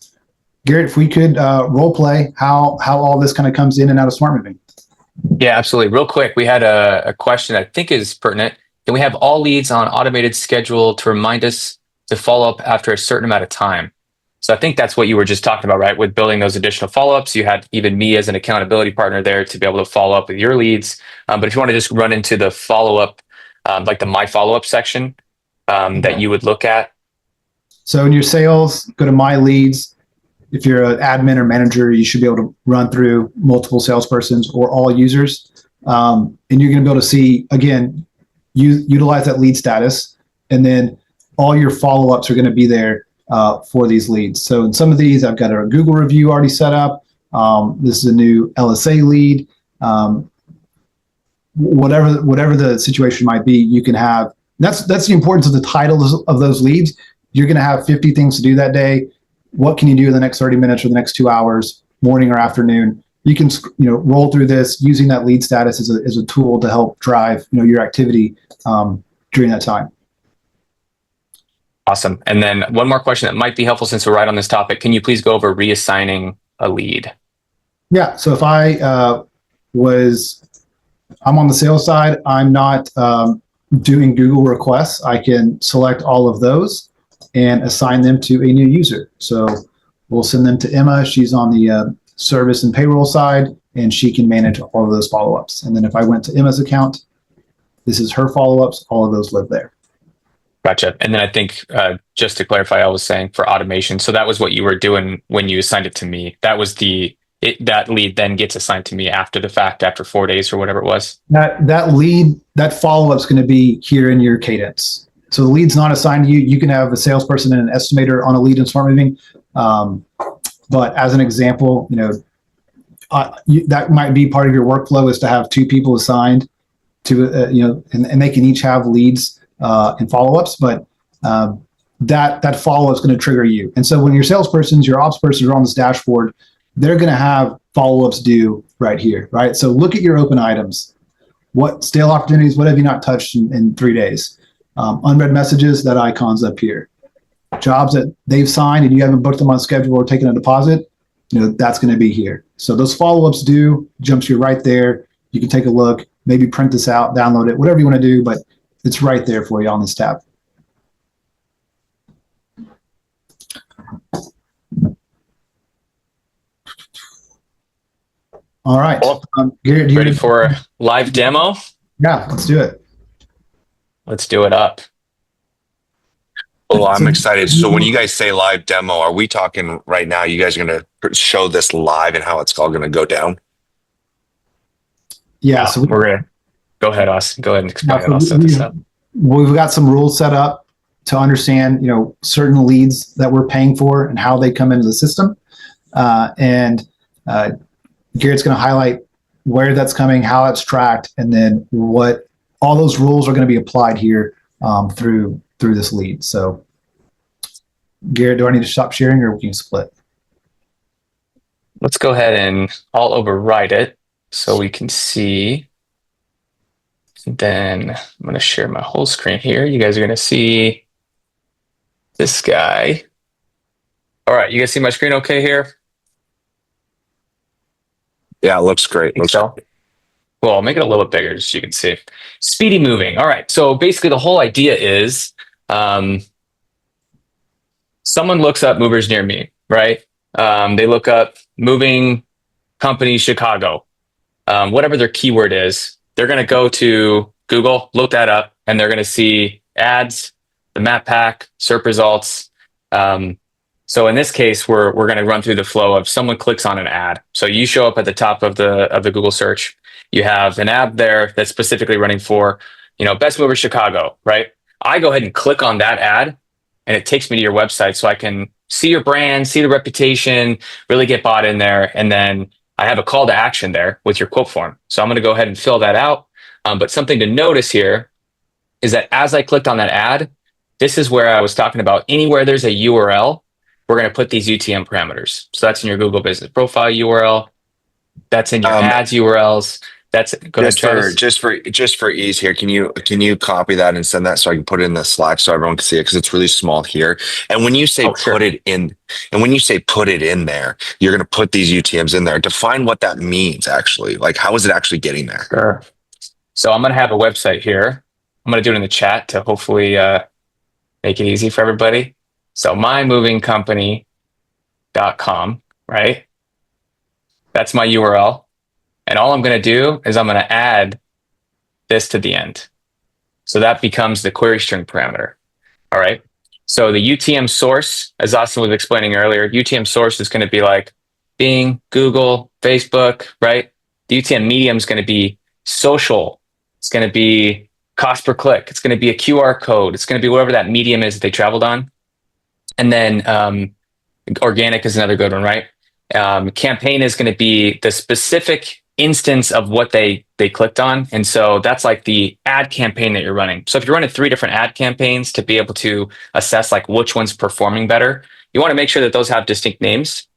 Garrett, if we could role play how all this kind of comes in and out of Smart Moving. Yeah, absolutely. Real quick, we had a question I think is pertinent. Can we have all leads on automated schedule to remind us to follow up after a certain amount of time? So I think that's what you were just talking about, right? With building those additional follow-ups, you had even me as an accountability partner there to be able to follow up with your leads. But if you want to just run into the follow-up, like the My Follow-up section that you would look at. So in your sales, go to My Leads. If you're an admin or manager, you should be able to run through multiple salespersons or all users. And you're going to be able to see, again, utilize that lead status. And then all your follow-ups are going to be there for these leads. So in some of these, I've got a Google review already set up. This is a new LSA lead. Whatever the situation might be, you can have. That's the importance of the titles of those leads. You're going to have 50 things to do that day. What can you do in the next 30 minutes or the next 2 hours, morning or afternoon? You can roll through this using that lead status as a tool to help drive your activity during that time. Awesome. And then one more question that might be helpful since we're right on this topic. Can you please go over reassigning a lead? Yeah. So if I'm on the sales side, I'm not doing Google requests. I can select all of those and assign them to a new user. So we'll send them to Emma. She's on the service and payroll side, and she can manage all of those follow-ups. And then if I went to Emma's account, this is her follow-ups. All of those live there. Gotcha. And then I think just to clarify, I was saying for automation. So that was what you were doing when you assigned it to me. That was that lead then gets assigned to me after the fact, after 4 days or whatever it was. That lead, that follow-up is going to be here in your cadence. So the lead's not assigned to you. You can have a salesperson and an estimator on a lead in Smart Moving. But as an example, that might be part of your workflow, is to have 2 people assigned to, and they can each have leads and follow-ups. But that follow-up is going to trigger you. And so when your salespersons, your ops persons are on this dashboard, they're going to have follow-ups due right here, right? So look at your open items. What stale opportunities, what have you not touched in 3 days? Unread messages, that icon's up here. Jobs that they've signed and you haven't booked them on schedule or taken a deposit, that's going to be here. So those follow-ups due jumps you right there. You can take a look, maybe print this out, download it, whatever you want to do, but it's right there for you on this tab. All right. Well, Garrett, ready for a live demo? Yeah, let's do it. Let's do it up. Oh, I'm So excited. So when you guys say live demo, are we talking right now? You guys are going to show this live and how it's all going to go down? yeah, Yeah, so we're gonna go ahead, Austin. Go ahead and now, explain it. so I'll set this up. we've got some rules set up to understand, certain leads that we're paying for and how they come into the system. And Garrett's going to highlight where that's coming, how it's tracked, and then what all those rules are going to be applied here through this lead. So, Garrett, do I need to stop sharing or can you split? Let's go ahead and I'll override it so we can see. Then I'm going to share my whole screen here. You guys are going to see this guy. All right, you guys see my screen okay here? Yeah, it looks great. Looks So, well, I'll make it a little bit bigger so you can see. Speedy moving. All right, so basically the whole idea is someone looks up movers near me, right? They look up moving company Chicago, whatever their keyword is. They're going to go to Google, look that up, and they're going to see ads, the map pack, SERP results. So in this case, we're going to run through the flow of someone clicks on an ad. So you show up at the top of the Google search. You have an ad there that's specifically running for, best mover Chicago, right? I go ahead and click on that ad, and it takes me to your website, so I can see your brand, see the reputation, really get bought in there, and then I have a call to action there with your quote form. So I'm going to go ahead and fill that out. But something to notice here is that as I clicked on that ad, this is where I was talking about anywhere there's a URL, we're going to put these UTM parameters. So that's in your Google Business Profile URL. That's in your ads URLs. That's go ahead, Travis. just for ease here. Can you copy that and send that so I can put it in the Slack so everyone can see it because it's really small here. And when you say Sure. put it in, and when you say put it in there, you're going to put these UTMs in there. Define what that means actually. Like how is it actually getting there? Sure. So I'm going to have a website here. I'm going to do it in the chat to hopefully make it easy for everybody. So mymovingcompany.com, right? That's my URL. And all I'm going to do is I'm going to add this to the end. So that becomes the query string parameter. All right. So the UTM source, as Austin was explaining earlier, UTM source is going to be like Bing, Google, Facebook, right? The UTM medium is going to be social. It's going to be cost per click. It's going to be a QR code. It's going to be whatever that medium is that they traveled on. And then organic is another good one, right? Campaign is going to be the specific instance of what they clicked on. And so that's like the ad campaign that you're running. So if you're running 3 different ad campaigns to be able to assess like which one's performing better, you want to make sure that those have distinct names.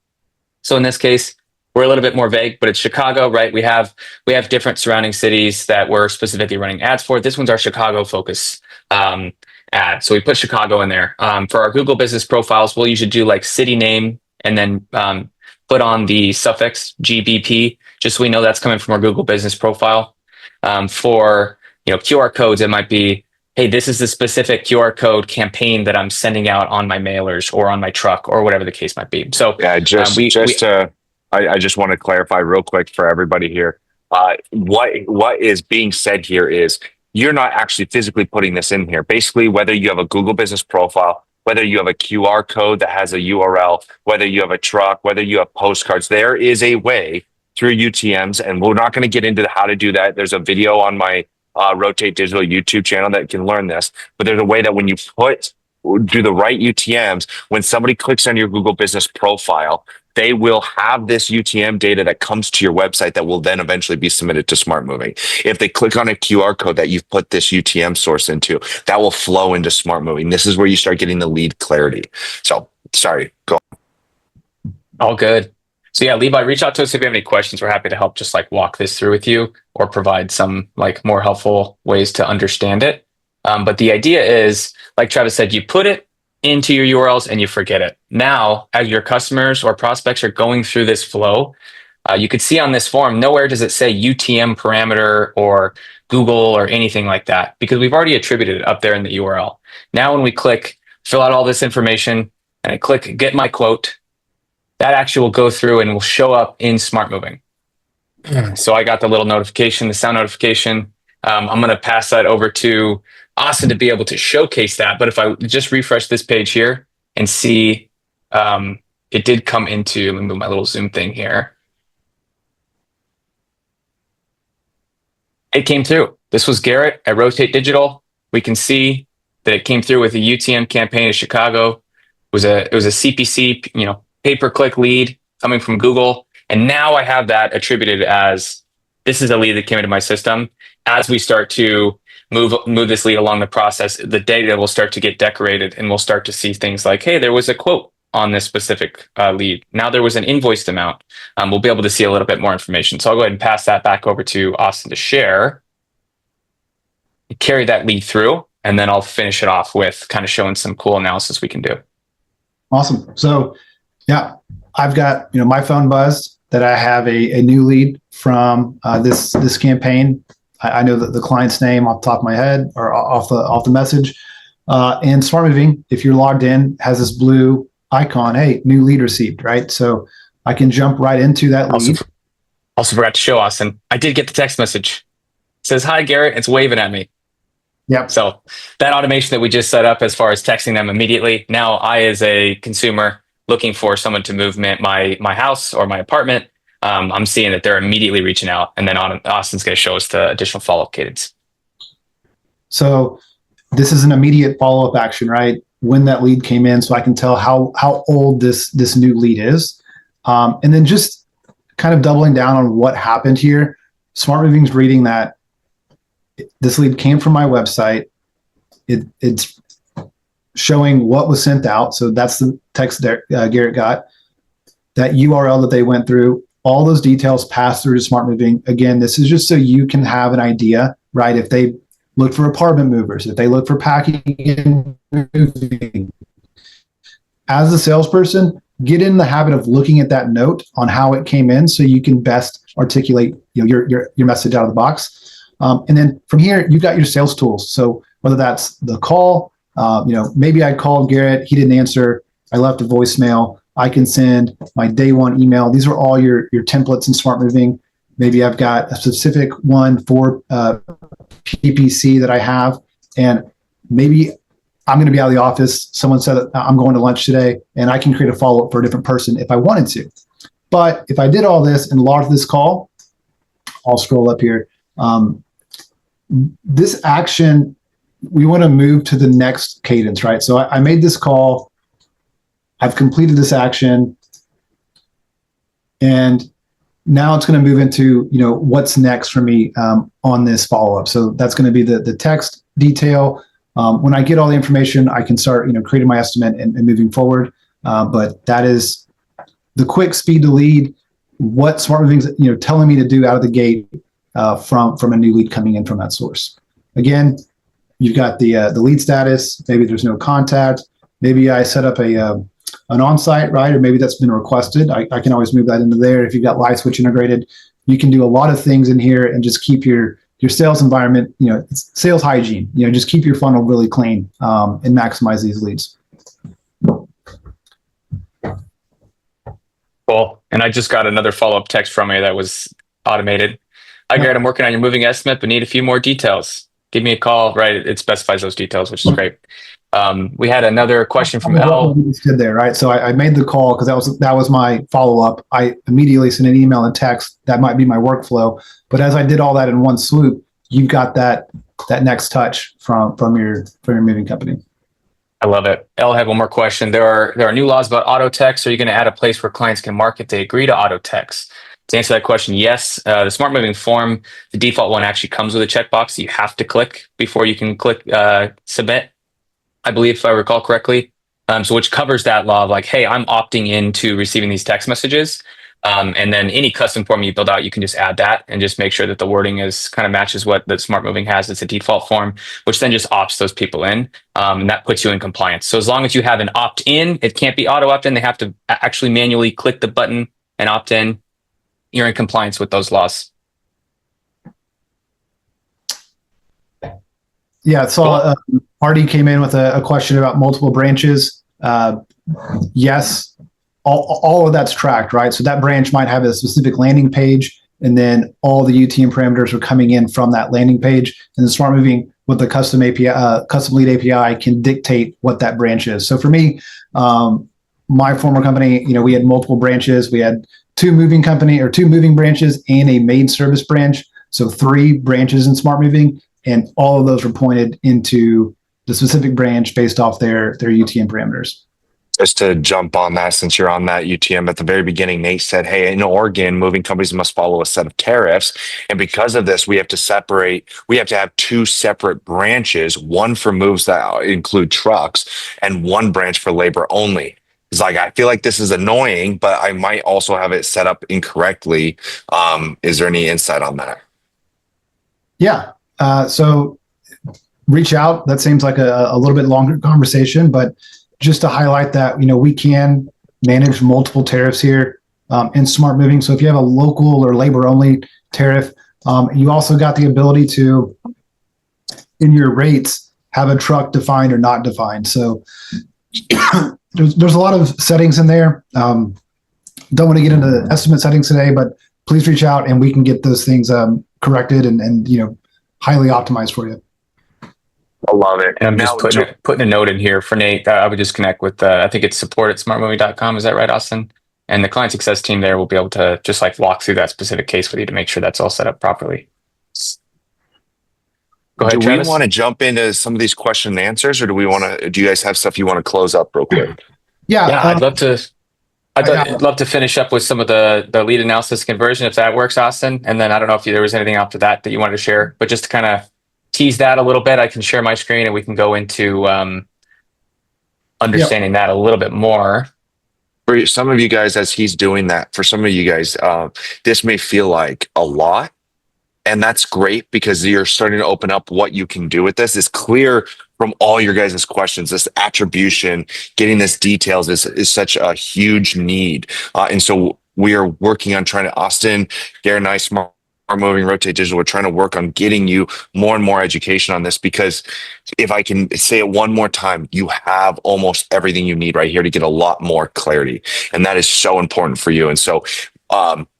So in this case, we're a little bit more vague, but it's Chicago, right? We have different surrounding cities that we're specifically running ads for. This one's our Chicago focus ad. So we put Chicago in there. For our Google business profiles, we'll usually do like city name and then put on the suffix GBP, just so we know that's coming from our Google business profile. For QR codes, it might be, hey, this is the specific QR code campaign that I'm sending out on my mailers or on my truck or whatever the case might be. So Yeah, I just want to clarify real quick for everybody here. What is being said here is you're not actually physically putting this in here. Basically, whether you have a Google business profile, whether you have a QR code that has a URL, whether you have a truck, whether you have postcards, there is a way through UTMs, and we're not going to get into how to do that. There's a video on my Rotate Digital YouTube channel that can learn this, but there's a way that when you do the right UTMs, when somebody clicks on your Google business profile, they will have this UTM data that comes to your website that will then eventually be submitted to Smart Moving. If they click on a QR code that you've put this UTM source into, that will flow into Smart Moving. This is where you start getting the lead clarity. So sorry, go on. All good. So yeah, Levi, reach out to us if you have any questions. We're happy to help just like walk this through with you or provide some like more helpful ways to understand it. But the idea is, like Travis said, you put it into your URLs and you forget it. Now, as your customers or prospects are going through this flow, you could see on this form, nowhere does it say UTM parameter or Google or anything like that, because we've already attributed it up there in the URL. Now, when we click fill out all this information and I click get my quote, that actually will go through and will show up in Smart Moving. So I got the little notification, the sound notification. I'm going to pass that over to Austin to be able to showcase that. But if I just refresh this page here and see, it did come into, let me move my little Zoom thing here. It came through. This was Garrett at Rotate Digital. We can see that it came through with a UTM campaign in Chicago. It was a CPC, pay-per-click lead coming from Google. And now I have that attributed as this is a lead that came into my system. As we start to move this lead along the process, the data will start to get decorated, and we'll start to see things like, hey, there was a quote on this specific lead. Now there was an invoiced amount. We'll be able to see a little bit more information. So I'll go ahead and pass that back over to Austin to share. Carry that lead through, and then I'll finish it off with kind of showing some cool analysis we can do. Awesome. So yeah, I've got, my phone buzzed that I have a new lead from this campaign. I know that the client's name off the top of my head or off the message. And Smart Moving, if you're logged in, has this blue icon, hey, new lead received, right? So I can jump right into that lead. Also forgot to show Austin, I did get the text message. It says, hi, Garrett. It's waving at me. Yep. So that automation that we just set up as far as texting them immediately, now I, as a consumer looking for someone to move my house or my apartment, I'm seeing that they're immediately reaching out, and then Austin's going to show us the additional follow-up cadence. So this is an immediate follow-up action, right? When that lead came in, so I can tell how old this new lead is. And then just kind of doubling down on what happened here. Smart Moving's reading that this lead came from my website. It's showing what was sent out. So that's the text that Garrett got. That URL that they went through, all those details pass through to Smart Moving. Again, this is just so you can have an idea, right? If they look for apartment movers, if they look for packing and moving. As a salesperson, get in the habit of looking at that note on how it came in so you can best articulate your message out of the box. And then from here, you've got your sales tools. So whether that's the call, maybe I called Garrett, he didn't answer, I left a voicemail, I can send my day one email. These are all your templates in Smart Moving. Maybe I've got a specific one for PPC that I have, and maybe I'm going to be out of the office. Someone said that I'm going to lunch today, and I can create a follow-up for a different person if I wanted to. But if I did all this and logged this call, I'll scroll up here. This action, we want to move to the next cadence, right? So I made this call. I've completed this action. And now it's going to move into, what's next for me on this follow-up. So that's going to be the text detail. When I get all the information, I can start, creating my estimate and moving forward. But that is the quick speed to lead, what Smart Moving's, telling me to do out of the gate from a new lead coming in from that source. Again, you've got the lead status. Maybe there's no contact. Maybe I set up an on-site, right? Or maybe that's been requested. I can always move that into there. If you've got live switch integrated, you can do a lot of things in here and just keep your sales environment, it's sales hygiene, just keep your funnel really clean and maximize these leads. Cool. And I just got another follow-up text from you that was automated. Hi, Garrett, I'm working on your moving estimate, but need a few more details. Give me a call, right? It specifies those details, which is great. We had another question from L. Did there, right? So I made the call because that was my follow-up. I immediately sent an email and text. That might be my workflow. But as I did all that in one swoop, you've got that next touch from your moving company. I love it. Elle had one more question. There are new laws about auto text. Are you going to add a place where clients can mark if they agree to auto text? To answer that question, yes. The Smart Moving form, the default one actually comes with a checkbox that you have to click before you can click submit, I believe, if I recall correctly. So which covers that law of like, hey, I'm opting into receiving these text messages. And then any custom form you build out, you can just add that and just make sure that the wording is kind of matches what the Smart Moving has as a default form, which then just opts those people in. And that puts you in compliance. So as long as you have an opt-in, it can't be auto opt-in. They have to actually manually click the button and opt in. You're in compliance with those laws. Yeah, so Artie came in with a question about multiple branches. Yes, all of that's tracked, right? So that branch might have a specific landing page, and then all the UTM parameters are coming in from that landing page. And the Smart Moving with the custom API, custom lead API can dictate what that branch is. So for me, my former company, we had multiple branches. We had two moving branches and a maid service branch. So 3 branches in Smart Moving, and all of those were pointed into the specific branch based off their UTM parameters. Just to jump on that, since you're on that UTM, at the very beginning, Nate said, hey, in Oregon, moving companies must follow a set of tariffs. And because of this, we have to have 2 separate branches, one for moves that include trucks and one branch for labor only. It's like, I feel like this is annoying, but I might also have it set up incorrectly. Is there any insight on that? Yeah. So reach out. That seems like a little bit longer conversation, but just to highlight that, we can manage multiple tariffs here in Smart Moving. So if you have a local or labor only tariff, you also got the ability to, in your rates, have a truck defined or not defined. So there's a lot of settings in there. Don't want to get into the estimate settings today, but please reach out and we can get those things corrected and highly optimized for you. I love it. And I'm just putting a note in here for Nate. I would just connect with, I think it's support@smartmoving.com. Is that right, Austin? And the client success team there will be able to just walk through that specific case with you to make sure that's all set up properly. Go ahead, Travis. Do we want to jump into some of these question and answers, or do you guys have stuff you want to close up real quick? Yeah. I'd love to finish up with some of the lead analysis conversion, if that works, Austin. And then I don't know if there was anything after that you wanted to share, but just to kind of tease that a little bit, I can share my screen and we can go into understanding that a little bit more. For some of you guys, as he's doing that, for some of you guys, this may feel like a lot. And that's great because you're starting to open up what you can do with this. It's clear from all your guys' questions, this attribution, getting this details is such a huge need. And so we are working on trying to, Austin, Garrett and I, Smart Moving, Rotate Digital, we're trying to work on getting you more and more education on this, because if I can say it one more time, you have almost everything you need right here to get a lot more clarity. And that is so important for you. And so,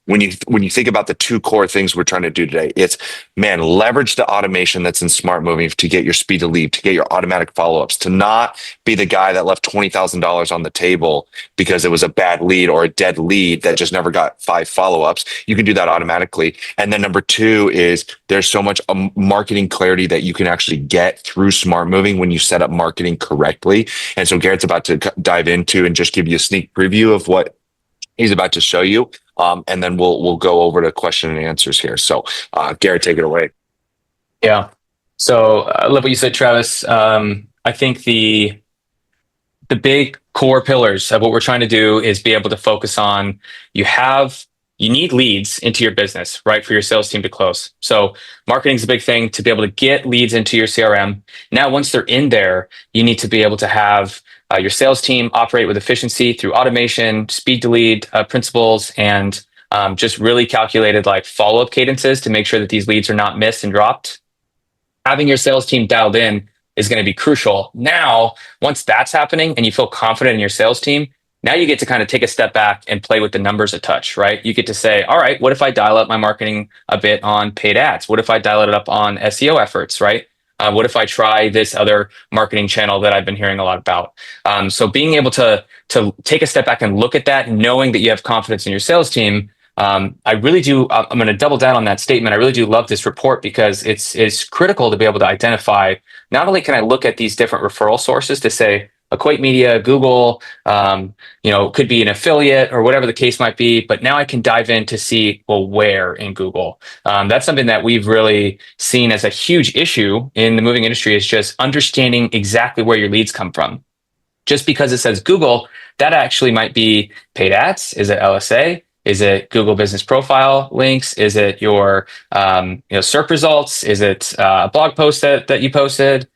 when you think about the 2 core things we're trying to do today, it's, man, leverage the automation that's in Smart Moving to get your speed to lead, to get your automatic follow-ups, to not be the guy that left $20,000 on the table because it was a bad lead or a dead lead that just never got 5 follow-ups. You can do that automatically. And then number 2 is there's so much marketing clarity that you can actually get through Smart Moving when you set up marketing correctly. And so Garrett's about to dive into and just give you a sneak preview of what he's about to show you. And then we'll go over to question and answers here. So Garrett, take it away. Yeah. So I love what you said, Travis. I think the big core pillars of what we're trying to do is be able to focus on, you need leads into your business, right? For your sales team to close. So marketing is a big thing to be able to get leads into your CRM. Now, once they're in there, you need to be able to have your sales team operate with efficiency through automation, speed to lead principles, and just really calculated follow-up cadences to make sure that these leads are not missed and dropped. Having your sales team dialed in is going to be crucial. Now, once that's happening and you feel confident in your sales team, now you get to kind of take a step back and play with the numbers a touch, right? You get to say, all right, what if I dial up my marketing a bit on paid ads? What if I dial it up on SEO efforts, right? What if I try this other marketing channel that I've been hearing a lot about? So being able to take a step back and look at that, knowing that you have confidence in your sales team, I really do. I'm going to double down on that statement. I really do love this report because it's critical to be able to identify. Not only can I look at these different referral sources to say, Equate Media, Google, could be an affiliate or whatever the case might be. But now I can dive in to see, well, where in Google. That's something that we've really seen as a huge issue in the moving industry, is just understanding exactly where your leads come from. Just because it says Google, that actually might be paid ads. Is it LSA? Is it Google Business Profile links? Is it your SERP results? Is it a blog post that you posted?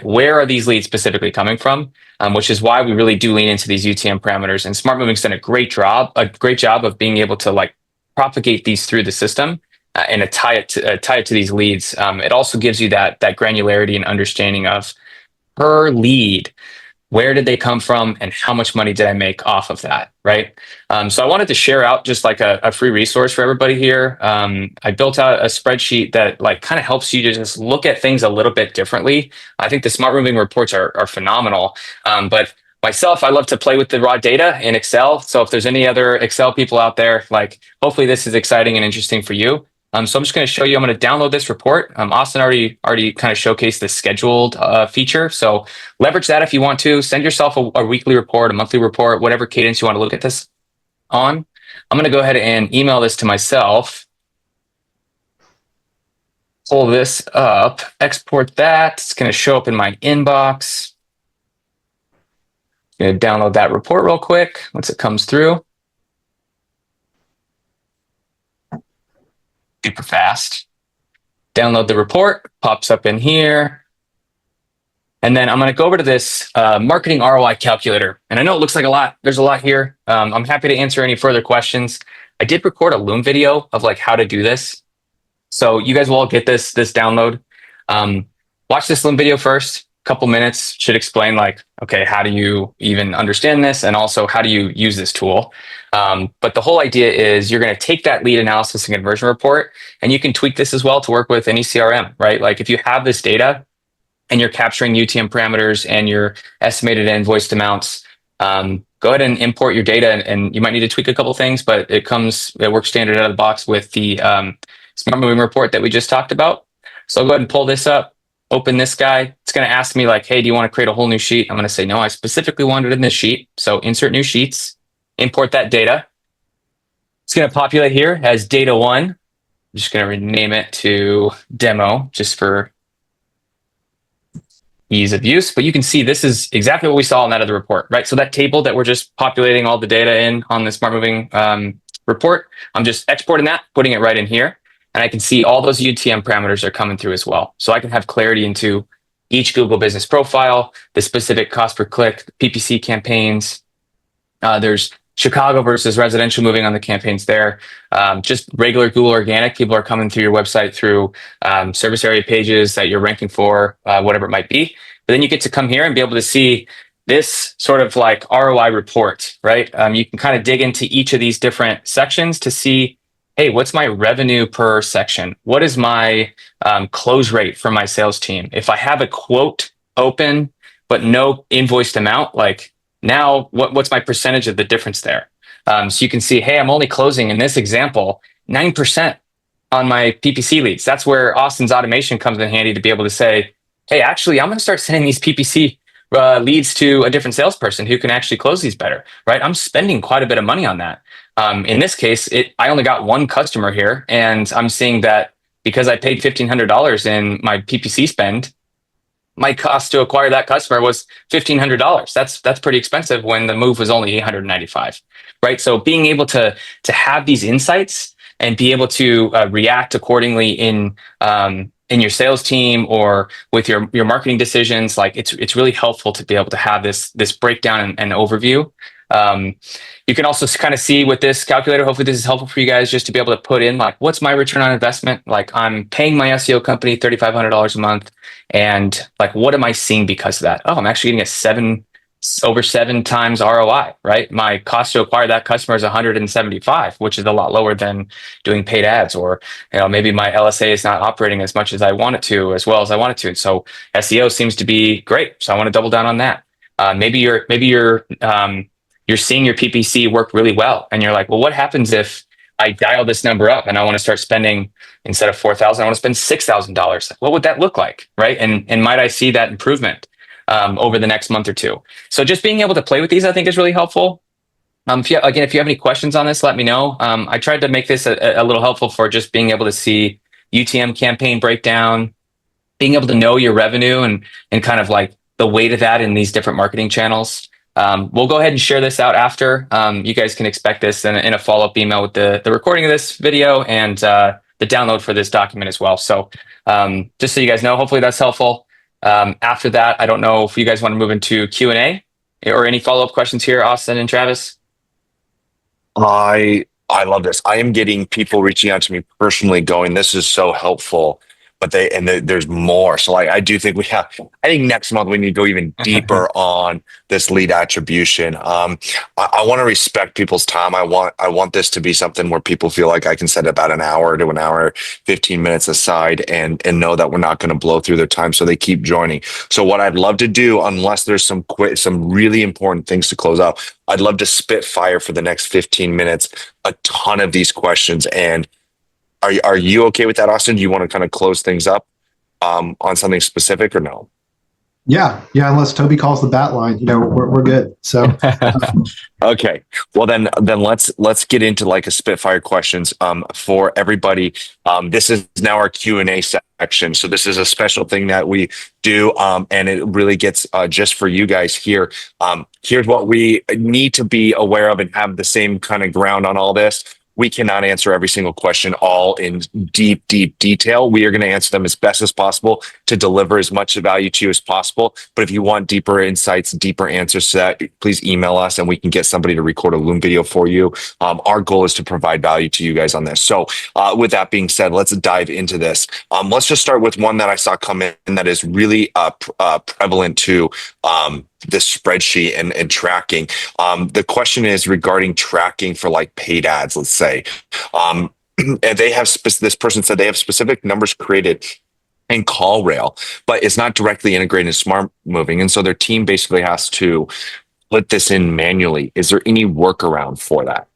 Where are these leads specifically coming from? Which is why we really do lean into these UTM parameters. And Smart Moving's done a great job of being able to propagate these through the system and tie it to these leads. It also gives you that granularity and understanding of per lead. where did they come from, and how much money did I make off of that, right? So I wanted to share out just like a free resource for everybody here. I built out a spreadsheet that like kind of helps you to just look at things a little bit differently. I think the smart moving reports are phenomenal. But myself, I love to play with the raw data in Excel. So if there's any other Excel people out there, like hopefully this is exciting and interesting for you. So I'm just going to show you. I'm going to download this report. Austin already kind of showcased the scheduled feature. So leverage that if you want to. Send yourself a weekly report, a monthly report, whatever cadence you want to look at this on. I'm going to go ahead and email this to myself. Pull this up, export that. It's going to show up in my inbox. I'm going to download that report real quick once it comes through. Super fast. Download the report, pops up in here. And then I'm going to go over to this marketing ROI calculator. And I know it looks like a lot. There's a lot here. I'm happy to answer any further questions. I did record a Loom video of like how to do this. So you guys will all get this download. Watch this Loom video first. Couple minutes should explain like, okay, how do you even understand this? And also how do you use this tool? But the whole idea is you're going to take that lead analysis and conversion report, and you can tweak this as well to work with any CRM, right? Like if you have this data and you're capturing UTM parameters and your estimated invoiced amounts, go ahead and import your data, and you might need to tweak a couple things, but it works standard out of the box with the smart moving report that we just talked about. So I'll go ahead and pull this up. Open this guy. It's going to ask me like, hey, do you want to create a whole new sheet? I'm going to say, no, I specifically wanted it in this sheet. So insert new sheets, import that data. It's going to populate here as data one. I'm just going to rename it to demo just for ease of use. But you can see this is exactly what we saw in that other report, right? So that table that we're just populating all the data in on the smart moving report, I'm just exporting that, putting it right in here. And I can see all those UTM parameters are coming through as well. So I can have clarity into each Google business profile, the specific cost per click, PPC campaigns. There's Chicago versus residential moving on the campaigns there. Just regular Google organic, people are coming through your website through service area pages that you're ranking for, whatever it might be. But then you get to come here and be able to see this sort of like ROI report, right? You can kind of dig into each of these different sections to see, hey, what's my revenue per section? What is my close rate for my sales team? If I have a quote open, but no invoiced amount, like now what's my percentage of the difference there? So you can see, hey, I'm only closing in this example, 9% on my PPC leads. That's where Austin's automation comes in handy to be able to say, hey, actually, I'm going to start sending these PPC leads to a different salesperson who can actually close these better, right? I'm spending quite a bit of money on that. In this case, I only got one customer here, and I'm seeing that because I paid $1,500 in my PPC spend, my cost to acquire that customer was $1,500. That's pretty expensive when the move was only $895, right? So being able to have these insights and be able to react accordingly in your sales team or with your marketing decisions, like it's really helpful to be able to have this breakdown and overview. You can also kind of see with this calculator, hopefully this is helpful for you guys just to be able to put in like, what's my return on investment? Like I'm paying my SEO company $3,500 a month. And like, what am I seeing because of that? Oh, I'm actually getting over 7 times ROI, right? My cost to acquire that customer is 175, which is a lot lower than doing paid ads, or maybe my LSA is not operating as much as I want it to, as well as I want it to. And so SEO seems to be great. So I want to double down on that. Maybe you're seeing your PPC work really well, and you're like, well, what happens if I dial this number up and I want to start spending, instead of $4,000, I want to spend $6,000. What would that look like, right? And might I see that improvement over the next month or two? So just being able to play with these, I think, is really helpful. If you have any questions on this, let me know. I tried to make this a little helpful for just being able to see UTM campaign breakdown, being able to know your revenue and kind of like the weight of that in these different marketing channels. We'll go ahead and share this out after. You guys can expect this in a follow-up email with the recording of this video and the download for this document as well. So just so you guys know, hopefully that's helpful. After that, I don't know if you guys want to move into Q&A or any follow-up questions here, Austin and Travis. I love this. I am getting people reaching out to me personally going, this is so helpful. there's more. So like, I do think I think next month we need to go even deeper on this lead attribution. I want to respect people's time. I want this to be something where people feel like I can set about an hour to an hour, 15 minutes aside and know that we're not going to blow through their time. So they keep joining. So what I'd love to do, unless there's some really important things to close out, I'd love to spit fire for the next 15 minutes, a ton of these questions. And are you okay with that, Austin? Do you want to kind of close things up on something specific or no? Yeah. Unless Toby calls the bat line, we're good. So, okay. Well, then let's get into like a spitfire questions for everybody. This is now our Q&A section. So this is a special thing that we do, and it really gets just for you guys here. Here's what we need to be aware of and have the same kind of ground on all this. We cannot answer every single question all in deep detail. We are going to answer them as best as possible to deliver as much value to you as possible. But if you want deeper insights, deeper answers to that, please email us and we can get somebody to record a Loom video for you. Our goal is to provide value to you guys on this. So with that being said, let's dive into this. Let's just start with one that I saw come in that is really prevalent to this spreadsheet and tracking. The question is regarding tracking for like paid ads, let's say. And they have this person said they have specific numbers created in CallRail, but it's not directly integrated in Smart Moving. And so their team basically has to put this in manually. Is there any workaround for that?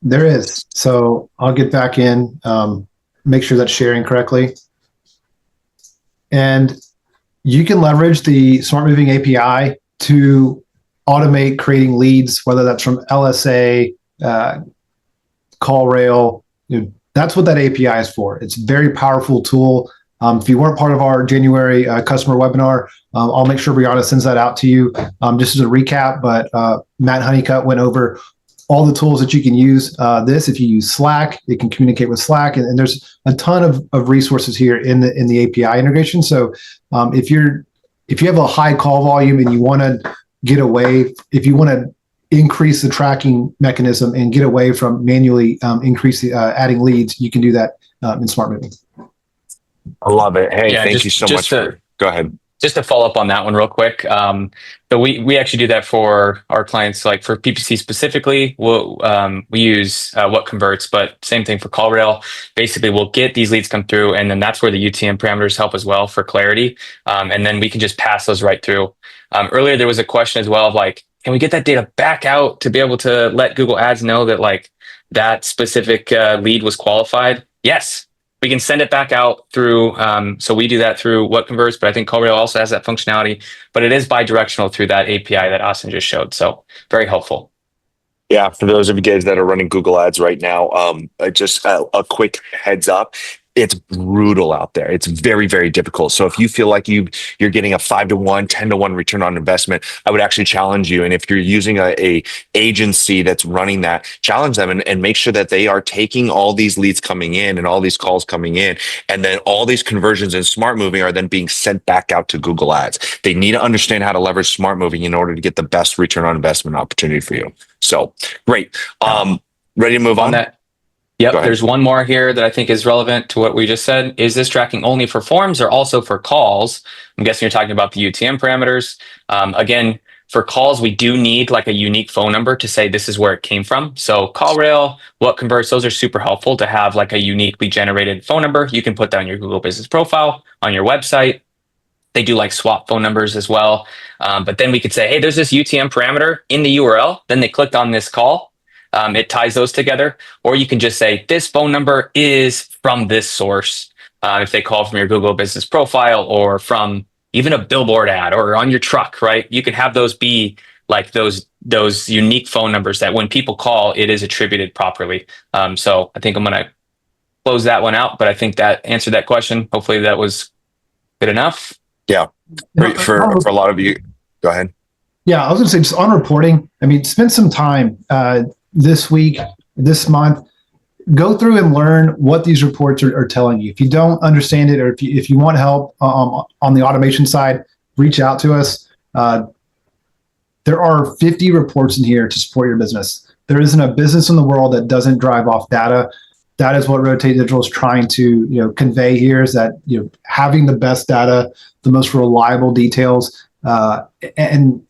There is. So I'll get back in, make sure that's sharing correctly. And you can leverage the Smart Moving API to automate creating leads, whether that's from LSA, CallRail. That's what that API is for. It's a very powerful tool. If you weren't part of our January customer webinar, I'll make sure Brianna sends that out to you just as a recap. But Matt Honeycutt went over all the tools that you can use. If you use Slack, it can communicate with Slack, and there's a ton of resources here in the API integration. So if you have a high call volume and you want to get away, if you want to increase the tracking mechanism and get away from manually adding leads, you can do that in Smart Moving. I love it. Hey, thank you so much. Go ahead. Just to follow up on that one real quick. So we actually do that for our clients, like for PPC specifically, we use what converts, but same thing for CallRail. Basically, we'll get these leads come through, and then that's where the UTM parameters help as well for clarity. And then we can just pass those right through. Earlier, there was a question as well of like, can we get that data back out to be able to let Google Ads know that like that specific lead was qualified? Yes. We can send it back out through, so we do that through what converts, but I think CallRail also has that functionality, but it is bi-directional through that API that Austin just showed. So very helpful. Yeah, for those of you guys that are running Google Ads right now, just a quick heads up. It's brutal out there. It's very, very difficult. So if you feel like you're getting a 5-to-1, 10-to-1 return on investment, I would actually challenge you. And if you're using a agency that's running that, challenge them and make sure that they are taking all these leads coming in and all these calls coming in. And then all these conversions in Smart Moving are then being sent back out to Google Ads. They need to understand how to leverage Smart Moving in order to get the best return on investment opportunity for you. So great. Ready to move on? That. Yep, there's one more here that I think is relevant to what we just said. Is this tracking only for forms or also for calls? I'm guessing you're talking about the UTM parameters. Again, for calls, we do need like a unique phone number to say this is where it came from. So CallRail, what converts, those are super helpful to have like a uniquely generated phone number. You can put that on your Google Business profile, on your website. They do like swap phone numbers as well. But then we could say, hey, there's this UTM parameter in the URL. Then they clicked on this call. It ties those together. Or you can just say, this phone number is from this source. If they call from your Google Business profile or from even a billboard ad or on your truck, right? You can have those be like those unique phone numbers that when people call, it is attributed properly. So I think I'm going to close that one out, but I think that answered that question. Hopefully that was good enough. Yeah. For a lot of you, go ahead. Yeah, I was going to say just on reporting, I mean, spend some time this week, this month, go through and learn what these reports are telling you. If you don't understand it, or if you want help on the automation side, reach out to us. There are 50 reports in here to support your business. There isn't a business in the world that doesn't drive off data. that is what Rotate Digital is trying to convey here, is that having the best data, the most reliable details, and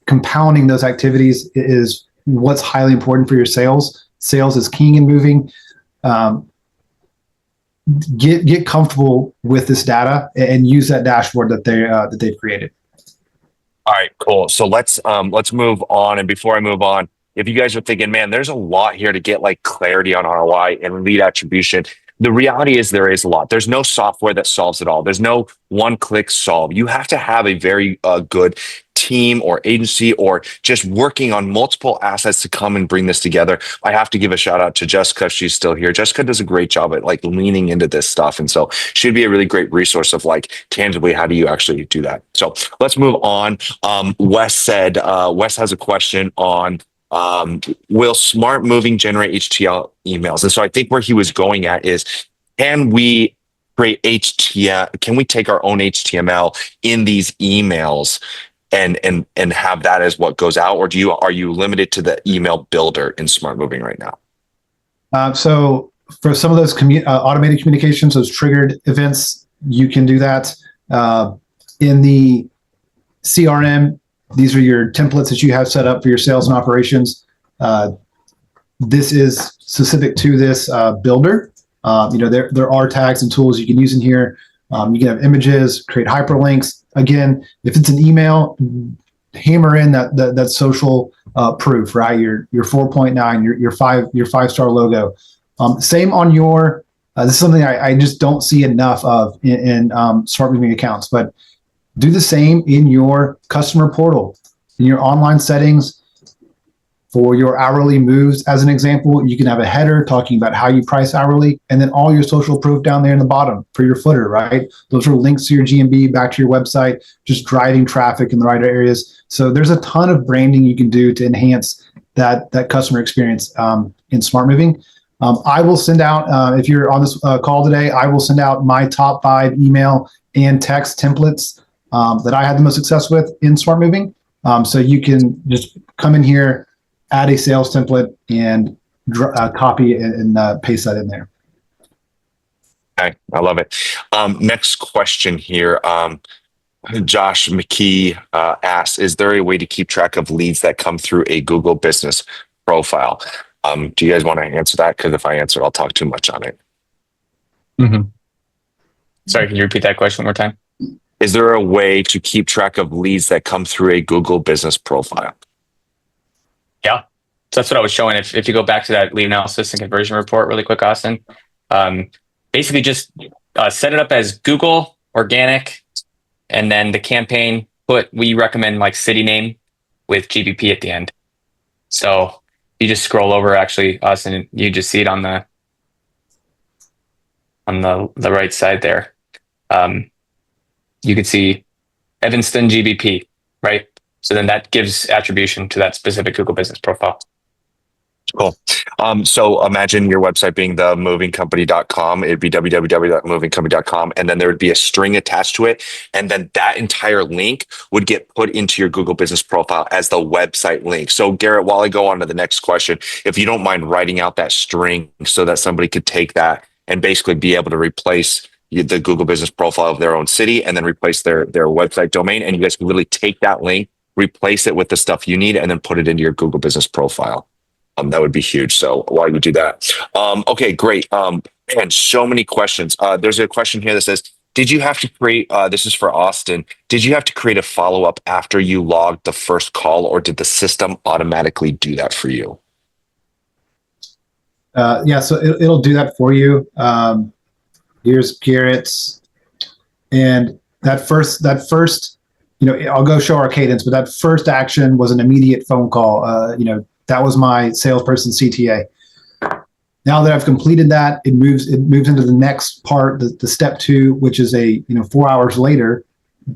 compounding those activities is what's highly important for your sales. Sales is king and moving. Get comfortable with this data and use that dashboard that they've created. All right, cool. So let's move on. And before I move on, if you guys are thinking, man, there's a lot here to get like clarity on ROI and lead attribution. The reality is there is a lot. There's no software that solves it all. There's no one-click solve. You have to have a very good team or agency or just working on multiple assets to come and bring this together. I have to give a shout out to Jessica. She's still here. Jessica does a great job at like leaning into this stuff. And so she'd be a really great resource of like tangibly, how do you actually do that? So let's move on. Wes has a question on will smart moving generate HTML emails? And so I think where he was going at is, can we create HTML? Can we take our own HTML in these emails and have that as what goes out, or are you limited to the email builder in smart moving right now? So for some of those automated communications, those triggered events, you can do that. In the CRM, these are your templates that you have set up for your sales and operations. This is specific to this builder. There are tags and tools you can use in here. You can have images, create hyperlinks. Again, if it's an email, hammer in that social proof, right? Your 4.9, your 5-star logo. Same on your. This is something I just don't see enough of in smart moving accounts, but do the same in your customer portal, in your online settings. For your hourly moves, as an example, you can have a header talking about how you price hourly, and then all your social proof down there in the bottom for your footer, right? Those are links to your GMB, back to your website, just driving traffic in the right areas. So there's a ton of branding you can do to enhance that customer experience in smart moving. I will send out, if you're on this call today, I will send out my top 5 email and text templates that I had the most success with in smart moving. So you can just come in here, add a sales template, and copy and paste that in there. Okay, I love it. Next question here. Josh McKee asks, is there a way to keep track of leads that come through a Google business profile? Do you guys want to answer that? Because if I answer, I'll talk too much on it. Mm-hmm. Sorry, can you repeat that question one more time? Is there a way to keep track of leads that come through a Google business profile? Yeah, so that's what I was showing. If you go back to that lead analysis and conversion report really quick, Austin, basically just set it up as Google organic, and then the campaign, we recommend like city name with GBP at the end. So you just scroll over, actually, Austin, you just see it on the right side there. You can see Evanston GBP, right? So then that gives attribution to that specific Google business profile. Cool. So imagine your website being the movingcompany.com. It'd be www.movingcompany.com. And then there would be a string attached to it. And then that entire link would get put into your Google business profile as the website link. So Garrett, while I go on to the next question, if you don't mind writing out that string so that somebody could take that and basically be able to replace the Google business profile of their own city and then replace their website domain. And you guys can literally take that link, replace it with the stuff you need, and then put it into your Google business profile. That would be huge. So while you do that, okay, great. And so many questions. There's a question here that says, did you have to create, this is for Austin, did you have to create a follow-up after you logged the first call, or did the system automatically do that for you? Yeah, so it'll do that for you. Here's Garrett's, and that first, I'll go show our cadence, but that first action was an immediate phone call. That was my salesperson CTA. Now that I've completed that, it moves into the next part, the step 2, which is 4 hours later,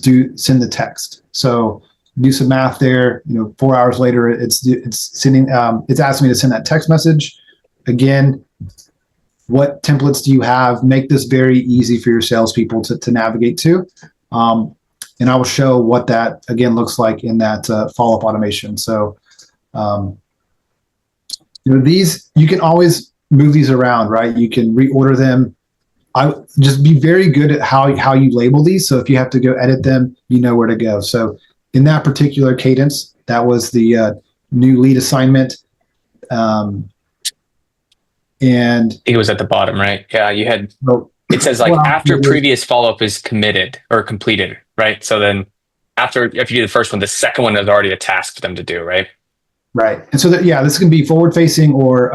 send the text. So do some math there. 4 hours later, it's sending. It's asking me to send that text message. Again, what templates do you have? Make this very easy for your salespeople to navigate to. And I will show what that again looks like in that follow-up automation. So these, you can always move these around, right? You can reorder them. I just be very good at how you label these. So if you have to go edit them, you know where to go. So in that particular cadence, that was the new lead assignment. And It was at the bottom, right? Yeah, you had, well, it says like well, after previous follow-up is committed or completed, right? So then after you do the first one, the second one is already a task for them to do, right? right. And so that, yeah, this can be forward facing or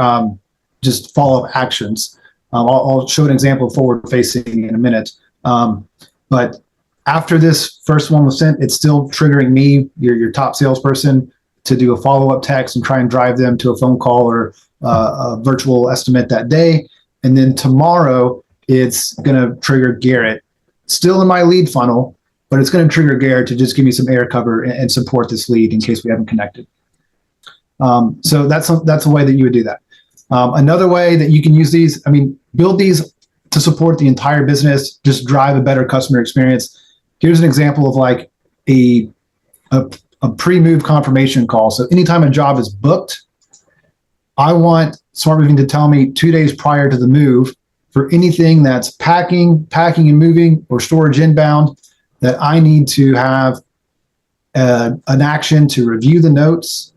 just follow up actions. I'll show an example of forward facing in a minute. But after this first one was sent, it's still triggering me, your top salesperson, to do a follow up text and try and drive them to a phone call or a virtual estimate that day. And then tomorrow, it's going to trigger Garrett, still in my lead funnel, but it's going to trigger Garrett to just give me some air cover and support this lead in case we haven't connected. So that's a way that you would do that. Another way that you can use these, I mean, build these to support the entire business, just drive a better customer experience. Here's an example of like a pre-move confirmation call. So anytime a job is booked, I want Smart Moving to tell me 2 days prior to the move for anything that's packing and moving or storage inbound that I need to have an action to review the notes,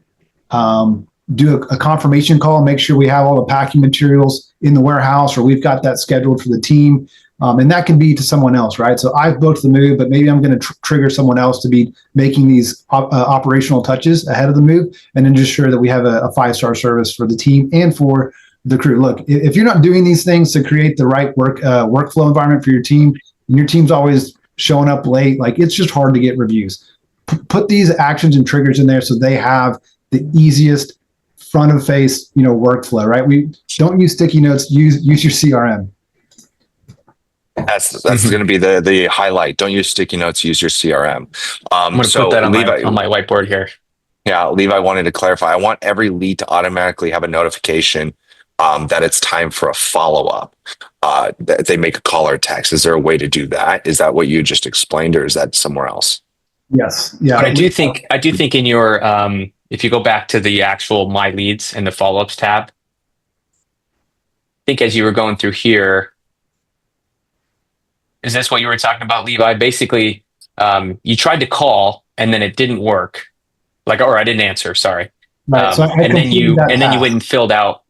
do a confirmation call, make sure we have all the packing materials in the warehouse or we've got that scheduled for the team. And that can be to someone else, right? So I've booked the move, but maybe I'm going to trigger someone else to be making these operational touches ahead of the move and ensure that we have a 5-star service for the team and for the crew. Look, if you're not doing these things to create the right workflow environment for your team, and your team's always showing up late, like it's just hard to get reviews. Put these actions and triggers in there so they have the easiest front of face, workflow, right? We don't use sticky notes, use your CRM. That's going to be the highlight. Don't use sticky notes, use your CRM. I'm going to put that on my whiteboard here. Yeah, Levi wanted to clarify. I want every lead to automatically have a notification that it's time for a follow-up. That they make a call or text. Is there a way to do that? Is that what you just explained, or is that somewhere else? Yes. Yeah. But I do think in your if you go back to the actual My Leads and the follow-ups tab, I think as you were going through here, is this what you were talking about, Levi? Basically, you tried to call and then it didn't work, or I didn't answer. Sorry. Right. So and then you went and filled out.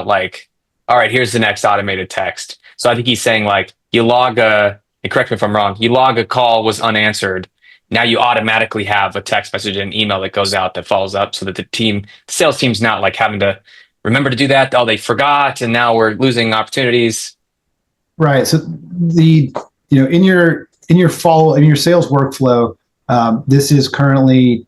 Like, all right, here's the next automated text. So I think he's saying like you log and correct me if I'm wrong. You log a call was unanswered. Now you automatically have a text message and email that goes out that follows up, so that the sales team's not like having to remember to do that. Oh, they forgot, and now we're losing opportunities. Right. So in your sales workflow, this is currently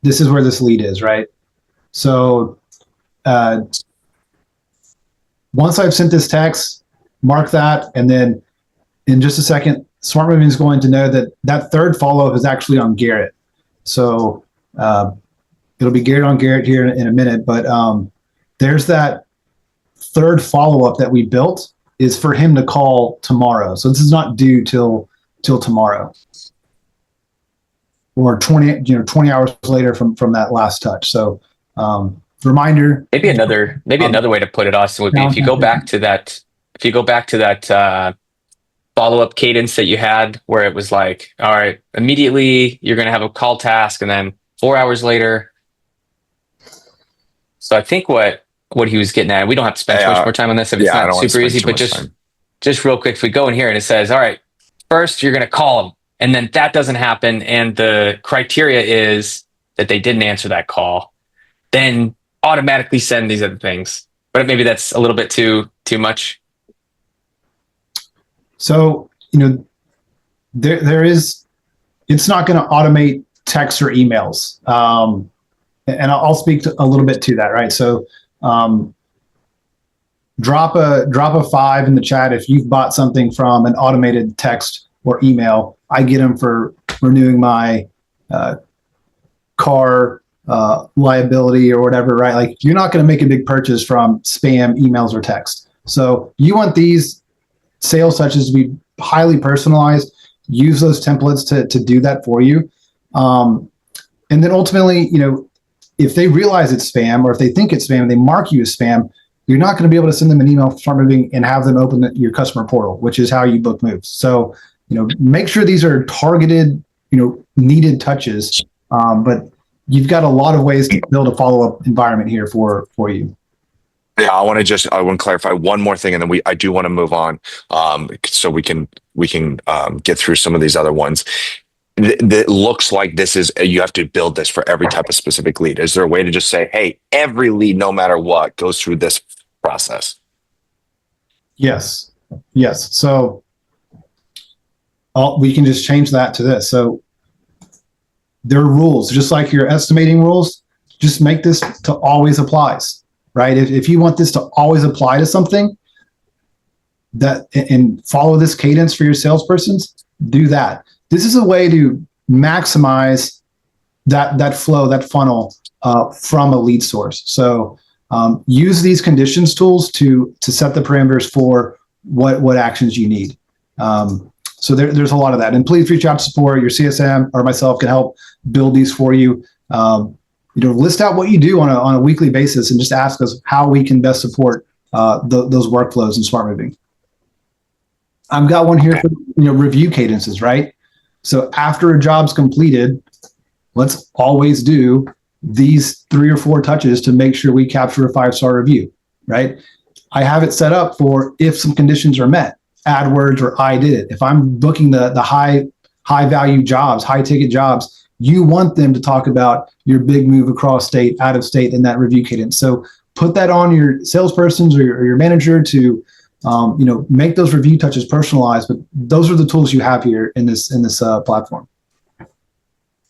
this is where this lead is, right? So once I've sent this text, mark that, and then in just a second, Smart Moving is going to know that third follow-up is actually on Garrett. So it'll be Garrett on Garrett here in a minute, but there's that third follow-up that we built is for him to call tomorrow. So this is not due till tomorrow or 20 hours later from that last touch. So reminder. Maybe another way to put it, Austin, would be if you go back to that follow-up cadence that you had where it was like, all right, immediately you're going to have a call task and then 4 hours later. So I think what he was getting at, we don't have to spend too much more time on this if it's not super easy, but just real quick, if we go in here and it says, all right, first you're going to call them, and then that doesn't happen, and the criteria is that they didn't answer that call, then automatically send these other things. But maybe that's a little bit too much. So, it's not going to automate texts or emails. And I'll speak a little bit to that, right? So drop a 5 in the chat if you've bought something from an automated text or email. I get them for renewing my car liability or whatever, right? Like you're not going to make a big purchase from spam emails or text. So you want these sales touches to be highly personalized. Use those templates to do that for you. And then ultimately, if they realize it's spam, or if they think it's spam and they mark you as spam, you're not going to be able to send them an email for Smart Moving and have them open your customer portal, which is how you book moves. So, make sure these are targeted, needed touches. But you've got a lot of ways to build a follow-up environment here for you. Yeah, I want to clarify one more thing, and then I do want to move on, so we can get through some of these other ones. It looks like this is, you have to build this for every type of specific lead. Is there a way to just say, hey, every lead, no matter what, goes through this process? Yes. So we can just change that to this. So there are rules, just like your estimating rules. Just make this to always applies, right? If you want this to always apply to something, and follow this cadence for your salespersons, do that. This is a way to maximize that flow, that funnel from a lead source. So use these conditions tools to set the parameters for what actions you need. So there's a lot of that. And please reach out to support. Your CSM or myself can help build these for you. List out what you do on a weekly basis and just ask us how we can best support those workflows in Smart Moving. I've got one here for review cadences, right? So after a job's completed, let's always do these 3 or 4 touches to make sure we capture a 5-star review, right? I have it set up for if some conditions are met, AdWords or I did it. If I'm booking the high value jobs, high ticket jobs, you want them to talk about your big move across state, out of state in that review cadence. So put that on your salespersons or your manager to make those review touches personalized. But those are the tools you have here in this platform.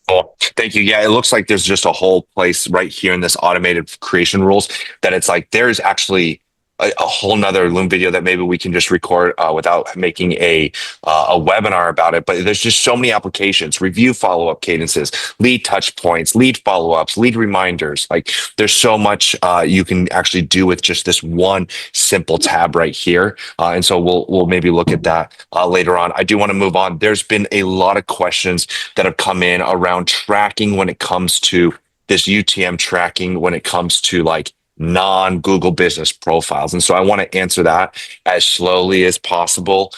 Cool. Thank you. Yeah, it looks like there's just a whole place right here in this automated creation rules that it's like there's actually a whole nother Loom video that maybe we can just record without making a webinar about it. But there's just so many applications: review follow-up cadences, lead touch points, lead follow-ups, lead reminders. Like there's so much you can actually do with just this one simple tab right here. And so we'll maybe look at that later on. I do want to move on. There's been a lot of questions that have come in around tracking when it comes to this UTM tracking, when it comes to like non-Google business profiles. And so I want to answer that as slowly as possible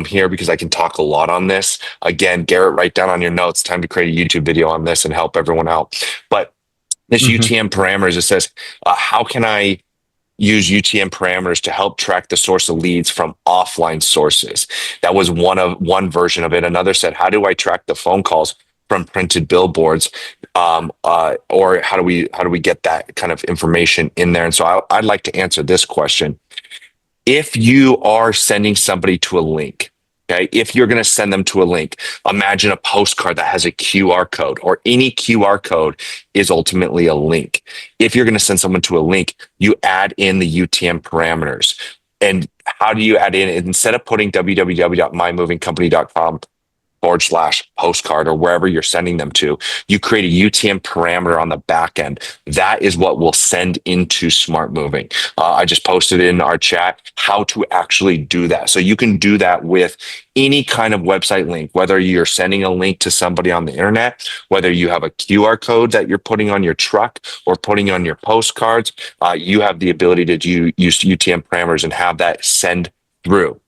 here, because I can talk a lot on this. Again, Garrett, write down on your notes, time to create a YouTube video on this and help everyone out. But this UTM parameters, it says, how can I use UTM parameters to help track the source of leads from offline sources? That was one version of it. Another said, how do I track the phone calls from printed billboards, or how do we get that kind of information in there? And so I'd like to answer this question. If you are sending somebody to a link, okay, if you're going to send them to a link, imagine a postcard that has a QR code, or any QR code is ultimately a link. If you're going to send someone to a link, you add in the UTM parameters. And how do you add in? Instead of putting www.mymovingcompany.com/postcard or wherever you're sending them to, you create a UTM parameter on the back end. That is what will send into Smart Moving. I just posted in our chat how to actually do that. So you can do that with any kind of website link, whether you're sending a link to somebody on the internet, whether you have a QR code that you're putting on your truck or putting on your postcards, you have the ability to use UTM parameters and have that send through.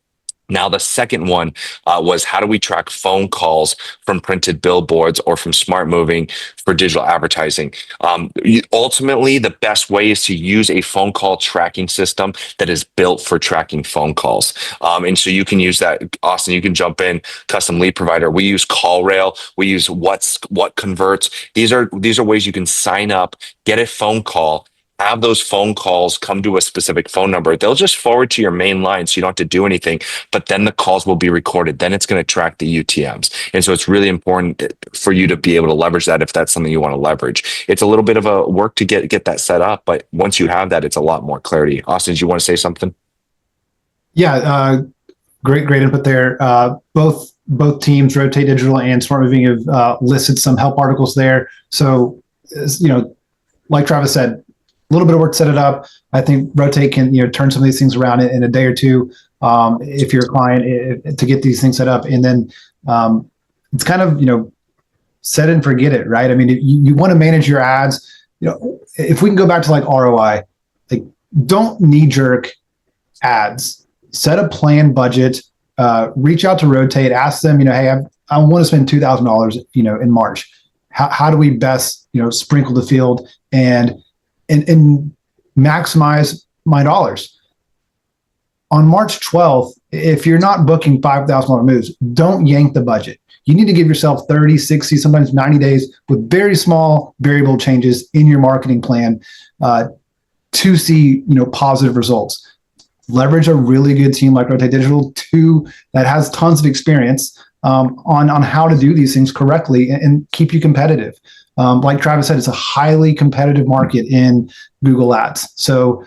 Now, the second one was, how do we track phone calls from printed billboards or from Smart Moving for digital advertising? Ultimately, the best way is to use a phone call tracking system that is built for tracking phone calls. And so you can use that. Austin, you can jump in. Custom lead provider. We use CallRail. We use What Converts. These are ways you can sign up, get a phone call, have those phone calls come to a specific phone number. They'll just forward to your main line, so you don't have to do anything, but then the calls will be recorded. Then it's going to track the UTMs. And so it's really important for you to be able to leverage that if that's something you want to leverage. It's a little bit of a work to get that set up, but once you have that, it's a lot more clarity. Austin, do you want to say something? Yeah, great input there. Both teams, Rotate Digital and Smart Moving, have listed some help articles there. So, like Travis said, a little bit of work to set it up. I think Rotate can turn some of these things around in a day or two if you're a client, to get these things set up. And then it's kind of set and forget it, right? I mean, you want to manage your ads. if we can go back to like ROI, like don't knee jerk ads, set a planned budget, reach out to Rotate, ask them, hey, I want to spend $2,000, in March. How do we best, sprinkle the field and maximize my dollars? On March 12th, if you're not booking $5,000 moves, don't yank the budget. You need to give yourself 30, 60, sometimes 90 days with very small variable changes in your marketing plan to see, positive results. Leverage a really good team like Rotate Digital that has tons of experience on how to do these things correctly and keep you competitive. Like Travis said, it's a highly competitive market in Google Ads. So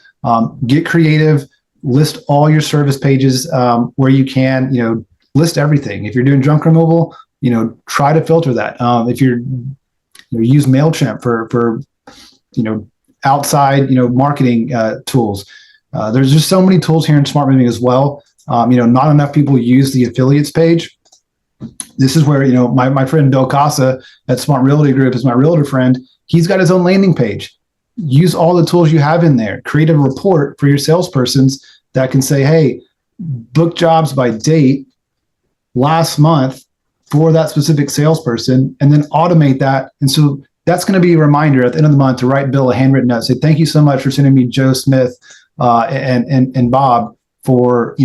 get creative, list all your service pages where you can, list everything. If you're doing junk removal, try to filter that. If you're use MailChimp for outside, marketing tools. There's just so many tools here in Smart Moving as well. Not enough people use the affiliates page. This is where, my friend Bill Casa at Smart Realty Group is my realtor friend. He's got his own landing page. Use all the tools you have in there. Create a report for your salespersons that can say, hey, book jobs by date last month for that specific salesperson, and then automate that. And so that's going to be a reminder at the end of the month to write Bill a handwritten note. Say, thank you so much for sending me Joe Smith and Bob for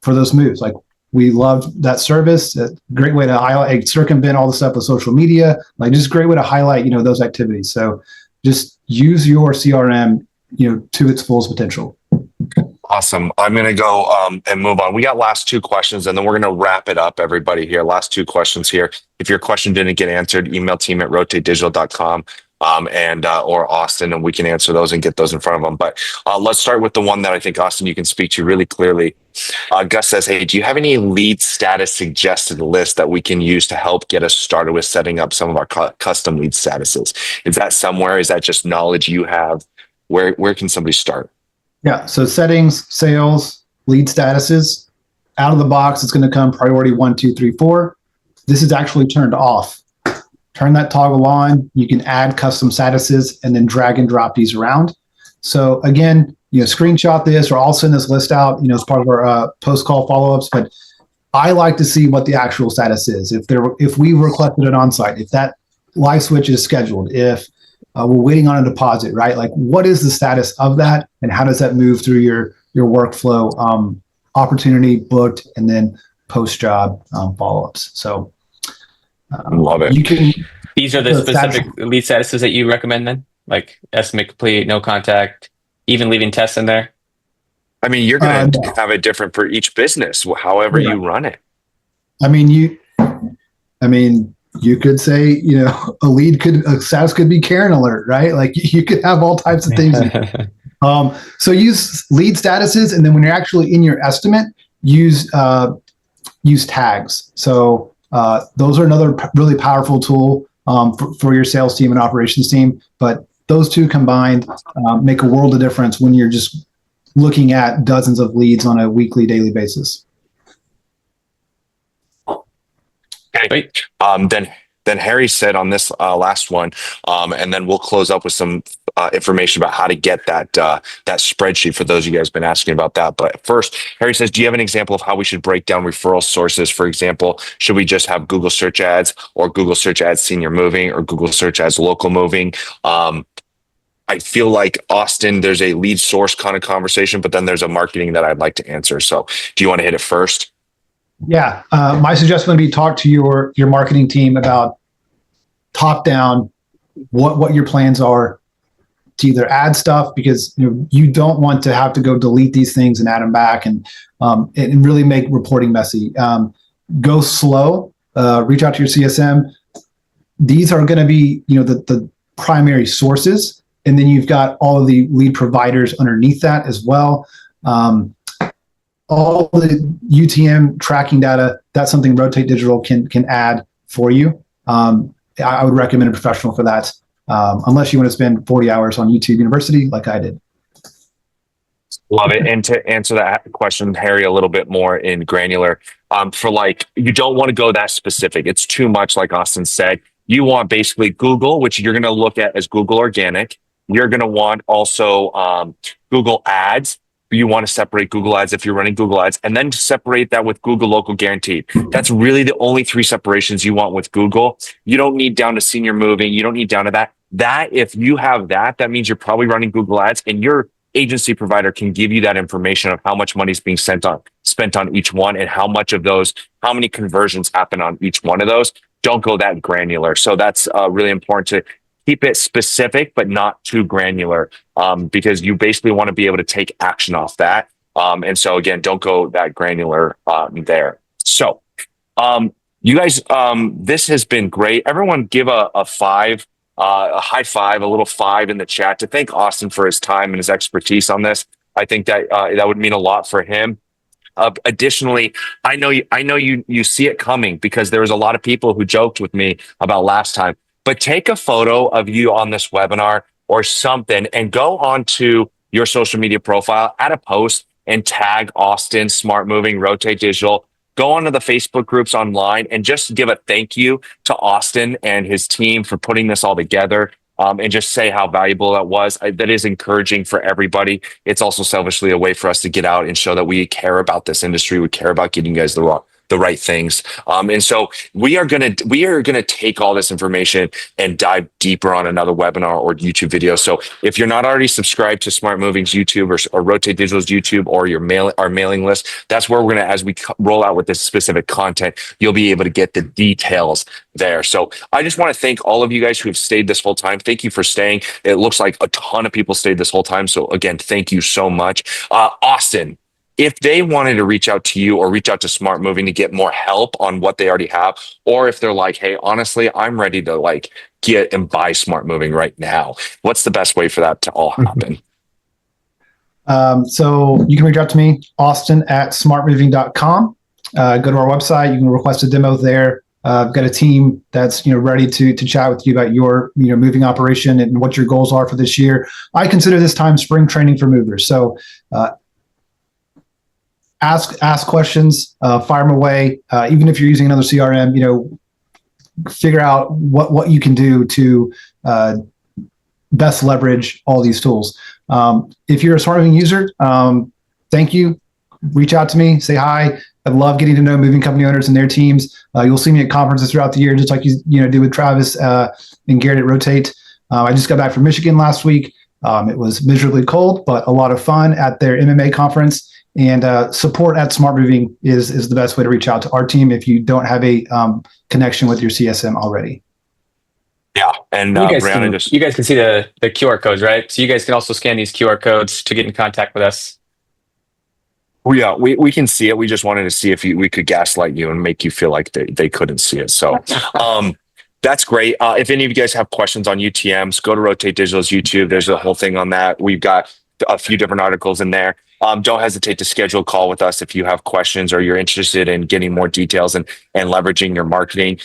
those moves. Like, we love that service. A great way to highlight, circumvent all the stuff with social media. Like, just a great way to highlight, those activities. So just use your CRM, to its fullest potential. Awesome. I'm going to go and move on. We got last two questions, and then we're going to wrap it up, everybody here. Last two questions here. If your question didn't get answered, email team@rotatedigital.com or Austin, and we can answer those and get those in front of them. But let's start with the one that I think, Austin, you can speak to really clearly. Gus says, hey, do you have any lead status suggested list that we can use to help get us started with setting up some of our custom lead statuses? Is that somewhere? Is that just knowledge you have? Where can somebody start? Yeah. So settings, sales, lead statuses, out of the box, it's going to come priority 1, 2, 3, 4. This is actually turned off. Turn that toggle on. You can add custom statuses and then drag and drop these around. So again, screenshot this, or I'll send this list out, as part of our post-call follow-ups. But I like to see what the actual status is. If we requested an onsite, if that live switch is scheduled, if we're waiting on a deposit, right? Like, what is the status of that, and how does that move through your workflow? Opportunity booked, and then post-job follow-ups. So love it. These are the specific lead statuses that you recommend then? Like estimate complete, no contact, even leaving tests in there? I mean, you're going to have it different for each business, however you run it. I mean, you could say, a status could be Karen alert, right? Like, you could have all types of things. So use lead statuses, and then when you're actually in your estimate, use tags. So those are another really powerful tool for your sales team and operations team. But those two combined make a world of difference when you're just looking at dozens of leads on a weekly, daily basis. Okay. Then Harry said on this last one, and then we'll close up with some information about how to get that spreadsheet for those of you guys been asking about that. But first, Harry says, do you have an example of how we should break down referral sources? For example, should we just have Google Search Ads, or Google Search Ads Senior Moving, or Google Search Ads Local Moving? I feel like, Austin, there's a lead source kind of conversation, but then there's a marketing that I'd like to answer. So do you want to hit it first? Yeah. My suggestion would be talk to your marketing team about top down what your plans are to either add stuff, because you don't want to have to go delete these things and add them back and really make reporting messy. Go slow. Reach out to your CSM. These are going to be the primary sources, and then you've got all of the lead providers underneath that as well. All the UTM tracking data, that's something Rotate Digital can add for you. I would recommend a professional for that, unless you want to spend 40 hours on YouTube University like I did. Love it. And to answer that question, Harry, a little bit more in granular, you don't want to go that specific. It's too much, like Austin said. you want basically Google, which you're going to look at as Google Organic. You're going to want also Google Ads. You want to separate Google Ads if you're running Google Ads, and then separate that with Google Local Guaranteed. That's really the only three separations you want with Google. You don't need down to senior moving. You don't need down to that. That, if you have that, that means you're probably running Google Ads, and your agency provider can give you that information of how much money is being spent on each one, and how much of those, how many conversions happen on each one of those. Don't go that granular. So that's really important to keep it specific, but not too granular, because you basically want to be able to take action off that. And so again, don't go that granular there. So you guys, this has been great. Everyone give a five, a high five, a little five in the chat to thank Austin for his time and his expertise on this. I think that that would mean a lot for him. Additionally, I know you see it coming, because there was a lot of people who joked with me about last time. But take a photo of you on this webinar or something, and go onto your social media profile, add a post, and tag Austin, Smart Moving, Rotate Digital. Go onto the Facebook groups online and just give a thank you to Austin and his team for putting this all together. And just say how valuable that was. That is encouraging for everybody. It's also selfishly a way for us to get out and show that we care about this industry. We care about getting you guys the right things. And so we are gonna take all this information and dive deeper on another webinar or YouTube video. So if you're not already subscribed to Smart Moving's YouTube or Rotate Digital's YouTube or our mailing list, that's where we're gonna, as we roll out with this specific content, you'll be able to get the details there. So I just want to thank all of you guys who have stayed this whole time. Thank you for staying. It looks like a ton of people stayed this whole time. So again, thank you so much. Austin, if they wanted to reach out to you or reach out to Smart Moving to get more help on what they already have, or if they're like, hey, honestly, I'm ready to get and buy Smart Moving right now, what's the best way for that to all happen? So you can reach out to me, austin@smartmoving.com. Go to our website. You can request a demo there. I've got a team that's ready to chat with you about your moving operation and what your goals are for this year. I consider this time spring training for movers. So ask questions, fire them away. Even if you're using another CRM, figure out what you can do to best leverage all these tools. If you're a Smart Moving user, thank you. Reach out to me, say hi. I love getting to know moving company owners and their teams. You'll see me at conferences throughout the year, just like you do with Travis and Garrett at Rotate. I just got back from Michigan last week. It was miserably cold, but a lot of fun at their MMA conference. And support at Smart Moving is the best way to reach out to our team if you don't have a connection with your CSM already. Yeah, and you guys can see the QR codes, right? So you guys can also scan these QR codes to get in contact with us. Well, yeah, we can see it. We just wanted to see if we could gaslight you and make you feel like they couldn't see it. So that's great. If any of you guys have questions on UTMs, go to Rotate Digital's YouTube. There's a whole thing on that. We've got a few different articles in there. Don't hesitate to schedule a call with us if you have questions or you're interested in getting more details and leveraging your marketing.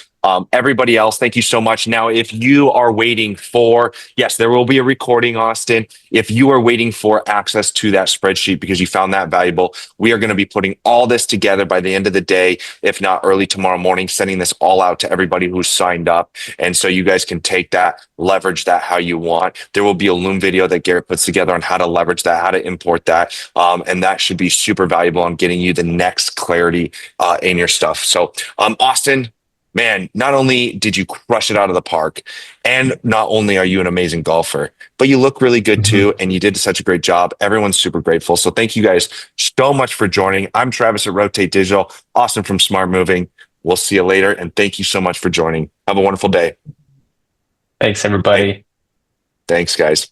Everybody else, thank you so much. Now, if you are waiting for, yes, there will be a recording, Austin. If you are waiting for access to that spreadsheet because you found that valuable, we are going to be putting all this together by the end of the day, if not early tomorrow morning, sending this all out to everybody who's signed up. And so you guys can take that, leverage that how you want. There will be a Loom video that Garrett puts together on how to leverage that, how to import that. And that should be super valuable on getting you the next clarity in your stuff. So, Austin, man, not only did you crush it out of the park, and not only are you an amazing golfer, but you look really good too, and you did such a great job. Everyone's super grateful. So thank you guys so much for joining. I'm Travis at Rotate Digital, Austin from Smart Moving. We'll see you later, and thank you so much for joining. Have a wonderful day. Thanks, everybody. Thanks, guys.